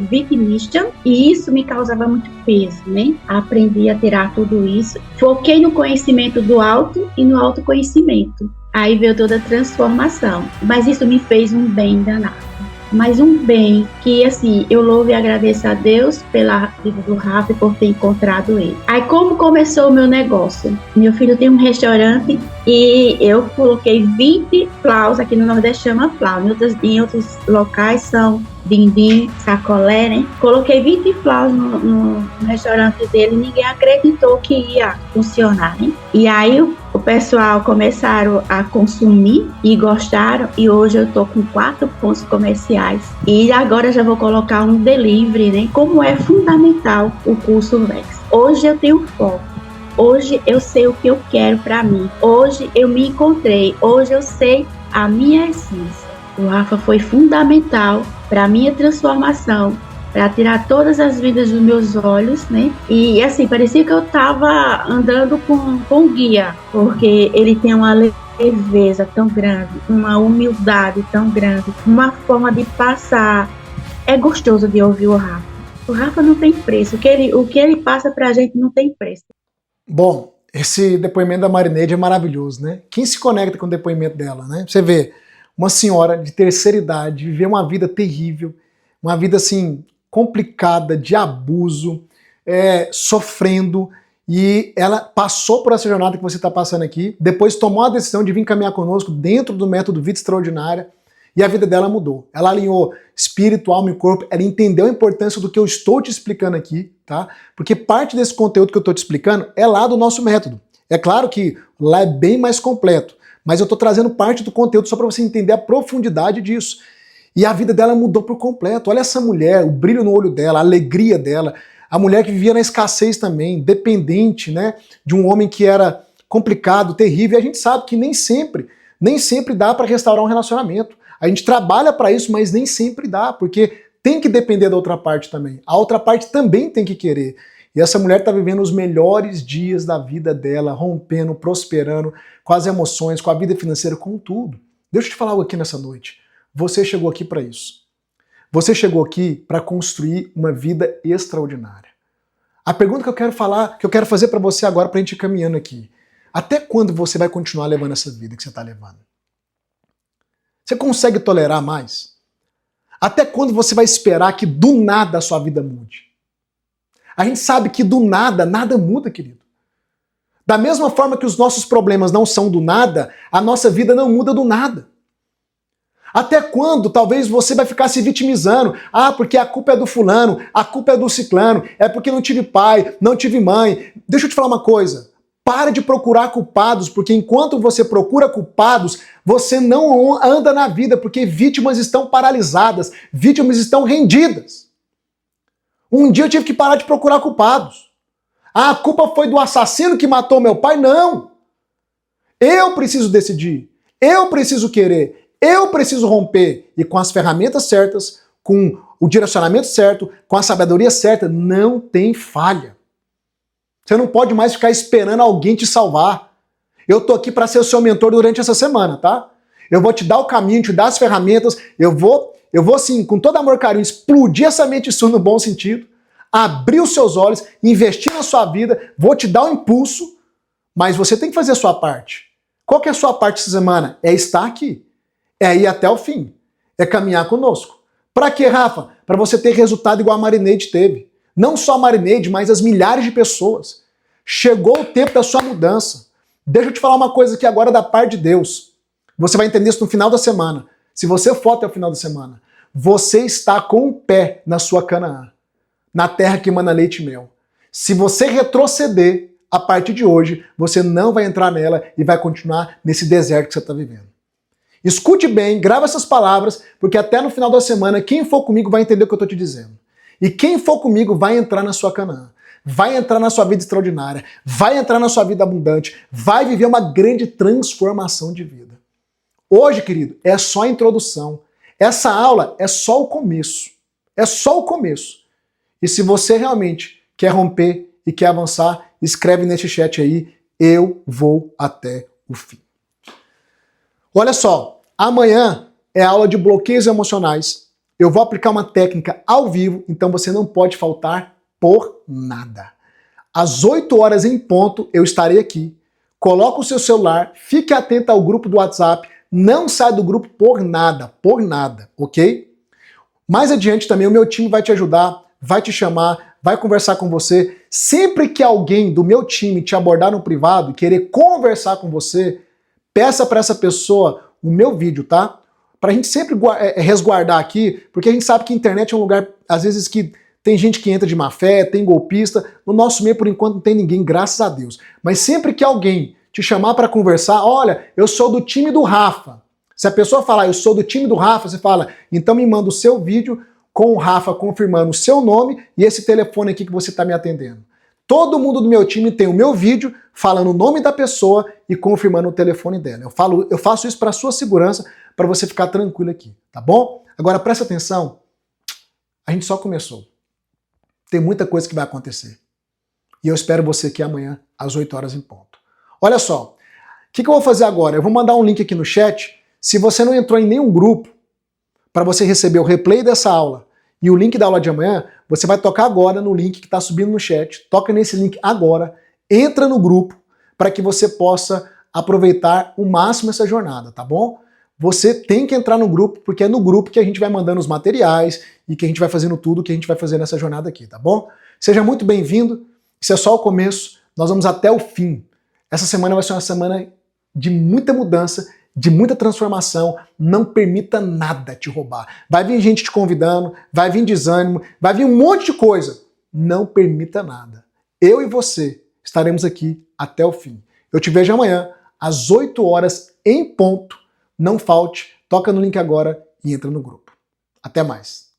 vitimista, e isso me causava muito peso, né? Aprendi a tirar tudo isso. Foquei no conhecimento do alto e no autoconhecimento. Aí veio toda a transformação. Mas isso me fez um bem danado. Mas um bem que, assim, eu louvo e agradeço a Deus pela vida do Rafa e por ter encontrado ele. Aí, como começou o meu negócio? Meu filho tem um restaurante e eu coloquei 20 flaus, aqui no Nordeste chama flau, em outros locais são dindim, sacolé, né? Coloquei 20 flaus no restaurante dele e ninguém acreditou que ia funcionar, né? E aí o pessoal começaram a consumir e gostaram, e hoje eu tô com 4 pontos comerciais e agora já vou colocar um delivery, né? Como é fundamental o curso Vex. Hoje eu tenho foco. Hoje eu sei o que eu quero para mim. Hoje eu me encontrei. Hoje eu sei a minha essência. O Rafa foi fundamental para a minha transformação, para tirar todas as vidas dos meus olhos, né? E assim, parecia que eu estava andando com guia, porque ele tem uma leveza tão grande, uma humildade tão grande, uma forma de passar. É gostoso de ouvir o Rafa. O Rafa não tem preço, o que ele passa para a gente não tem preço. Bom, esse depoimento da Marineide é maravilhoso, né? Quem se conecta com o depoimento dela, né? Você vê uma senhora de terceira idade viver uma vida terrível, uma vida assim complicada, de abuso, sofrendo, e ela passou por essa jornada que você está passando aqui, depois tomou a decisão de vir caminhar conosco dentro do método Vida Extraordinária, e a vida dela mudou. Ela alinhou espírito, alma e corpo, ela entendeu a importância do que eu estou te explicando aqui, tá? Porque parte desse conteúdo que eu estou te explicando é lá do nosso método. É claro que lá é bem mais completo, mas eu estou trazendo parte do conteúdo só para você entender a profundidade disso. E a vida dela mudou por completo. Olha essa mulher, o brilho no olho dela, a alegria dela, a mulher que vivia na escassez também, dependente, né, de um homem que era complicado, terrível. E a gente sabe que nem sempre dá para restaurar um relacionamento. A gente trabalha para isso, mas nem sempre dá, porque tem que depender da outra parte também. A outra parte também tem que querer. E essa mulher está vivendo os melhores dias da vida dela, rompendo, prosperando, com as emoções, com a vida financeira, com tudo. Deixa eu te falar algo aqui nessa noite. Você chegou aqui para isso. Você chegou aqui para construir uma vida extraordinária. A pergunta que eu quero fazer para você agora, para a gente ir caminhando aqui. Até quando você vai continuar levando essa vida que você está levando? Você consegue tolerar mais? Até quando você vai esperar que do nada a sua vida mude? A gente sabe que do nada, nada muda, querido. Da mesma forma que os nossos problemas não são do nada, a nossa vida não muda do nada. Até quando talvez você vai ficar se vitimizando? Ah, porque a culpa é do fulano, a culpa é do ciclano, é porque não tive pai, não tive mãe. Deixa eu te falar uma coisa. Para de procurar culpados, porque enquanto você procura culpados, você não anda na vida, porque vítimas estão paralisadas, vítimas estão rendidas. Um dia eu tive que parar de procurar culpados. Ah, a culpa foi do assassino que matou meu pai? Não. Eu preciso decidir, eu preciso querer. Eu preciso romper, e com as ferramentas certas, com o direcionamento certo, com a sabedoria certa, não tem falha. Você não pode mais ficar esperando alguém te salvar. Eu tô aqui para ser o seu mentor durante essa semana, tá? Eu vou te dar o caminho, te dar as ferramentas, eu vou assim, com todo amor e carinho, explodir essa mente sua no bom sentido, abrir os seus olhos, investir na sua vida, vou te dar um impulso, mas você tem que fazer a sua parte. Qual que é a sua parte essa semana? É estar aqui. É ir até o fim. É caminhar conosco. Para quê, Rafa? Para você ter resultado igual a Marineide teve. Não só a Marineide, mas as milhares de pessoas. Chegou o tempo da sua mudança. Deixa eu te falar uma coisa aqui agora da parte de Deus. Você vai entender isso no final da semana. Se você for até o final da semana, você está com o pé na sua Canaã, na terra que emana leite e mel. Se você retroceder a partir de hoje, você não vai entrar nela e vai continuar nesse deserto que você está vivendo. Escute bem, grava essas palavras, porque até no final da semana, quem for comigo vai entender o que eu estou te dizendo. E quem for comigo vai entrar na sua Canaã, vai entrar na sua vida extraordinária, vai entrar na sua vida abundante, vai viver uma grande transformação de vida. Hoje, querido, é só a introdução. Essa aula é só o começo. É só o começo. E se você realmente quer romper e quer avançar, escreve nesse chat aí, eu vou até o fim. Olha só, amanhã é aula de bloqueios emocionais. Eu vou aplicar uma técnica ao vivo, então você não pode faltar por nada. Às 8 horas em ponto eu estarei aqui. Coloca o seu celular, fique atento ao grupo do WhatsApp, não sai do grupo por nada, ok? Mais adiante também o meu time vai te ajudar, vai te chamar, vai conversar com você. Sempre que alguém do meu time te abordar no privado e querer conversar com você, peça para essa pessoa o meu vídeo, tá? Pra gente sempre resguardar aqui, porque a gente sabe que a internet é um lugar, às vezes, que tem gente que entra de má fé, tem golpista. No nosso meio, por enquanto, não tem ninguém, graças a Deus. Mas sempre que alguém te chamar para conversar, olha, eu sou do time do Rafa. Se a pessoa falar, eu sou do time do Rafa, você fala, então me manda o seu vídeo com o Rafa confirmando o seu nome e esse telefone aqui que você está me atendendo. Todo mundo do meu time tem o meu vídeo falando o nome da pessoa e confirmando o telefone dela. Eu faço isso para sua segurança, para você ficar tranquilo aqui, tá bom? Agora presta atenção, a gente só começou. Tem muita coisa que vai acontecer. E eu espero você aqui amanhã, às 8 horas em ponto. Olha só, o que eu vou fazer agora? Eu vou mandar um link aqui no chat. Se você não entrou em nenhum grupo, para você receber o replay dessa aula e o link da aula de amanhã, você vai tocar agora no link que está subindo no chat. Toca nesse link agora, entra no grupo para que você possa aproveitar o máximo essa jornada, tá bom? Você tem que entrar no grupo, porque é no grupo que a gente vai mandando os materiais e que a gente vai fazendo tudo que a gente vai fazer nessa jornada aqui, tá bom? Seja muito bem-vindo, isso é só o começo, nós vamos até o fim. Essa semana vai ser uma semana de muita mudança, de muita transformação, não permita nada te roubar. Vai vir gente te convidando, vai vir desânimo, vai vir um monte de coisa. Não permita nada. Eu e você estaremos aqui até o fim. Eu te vejo amanhã, às 8 horas em ponto. Não falte, toca no link agora e entra no grupo. Até mais.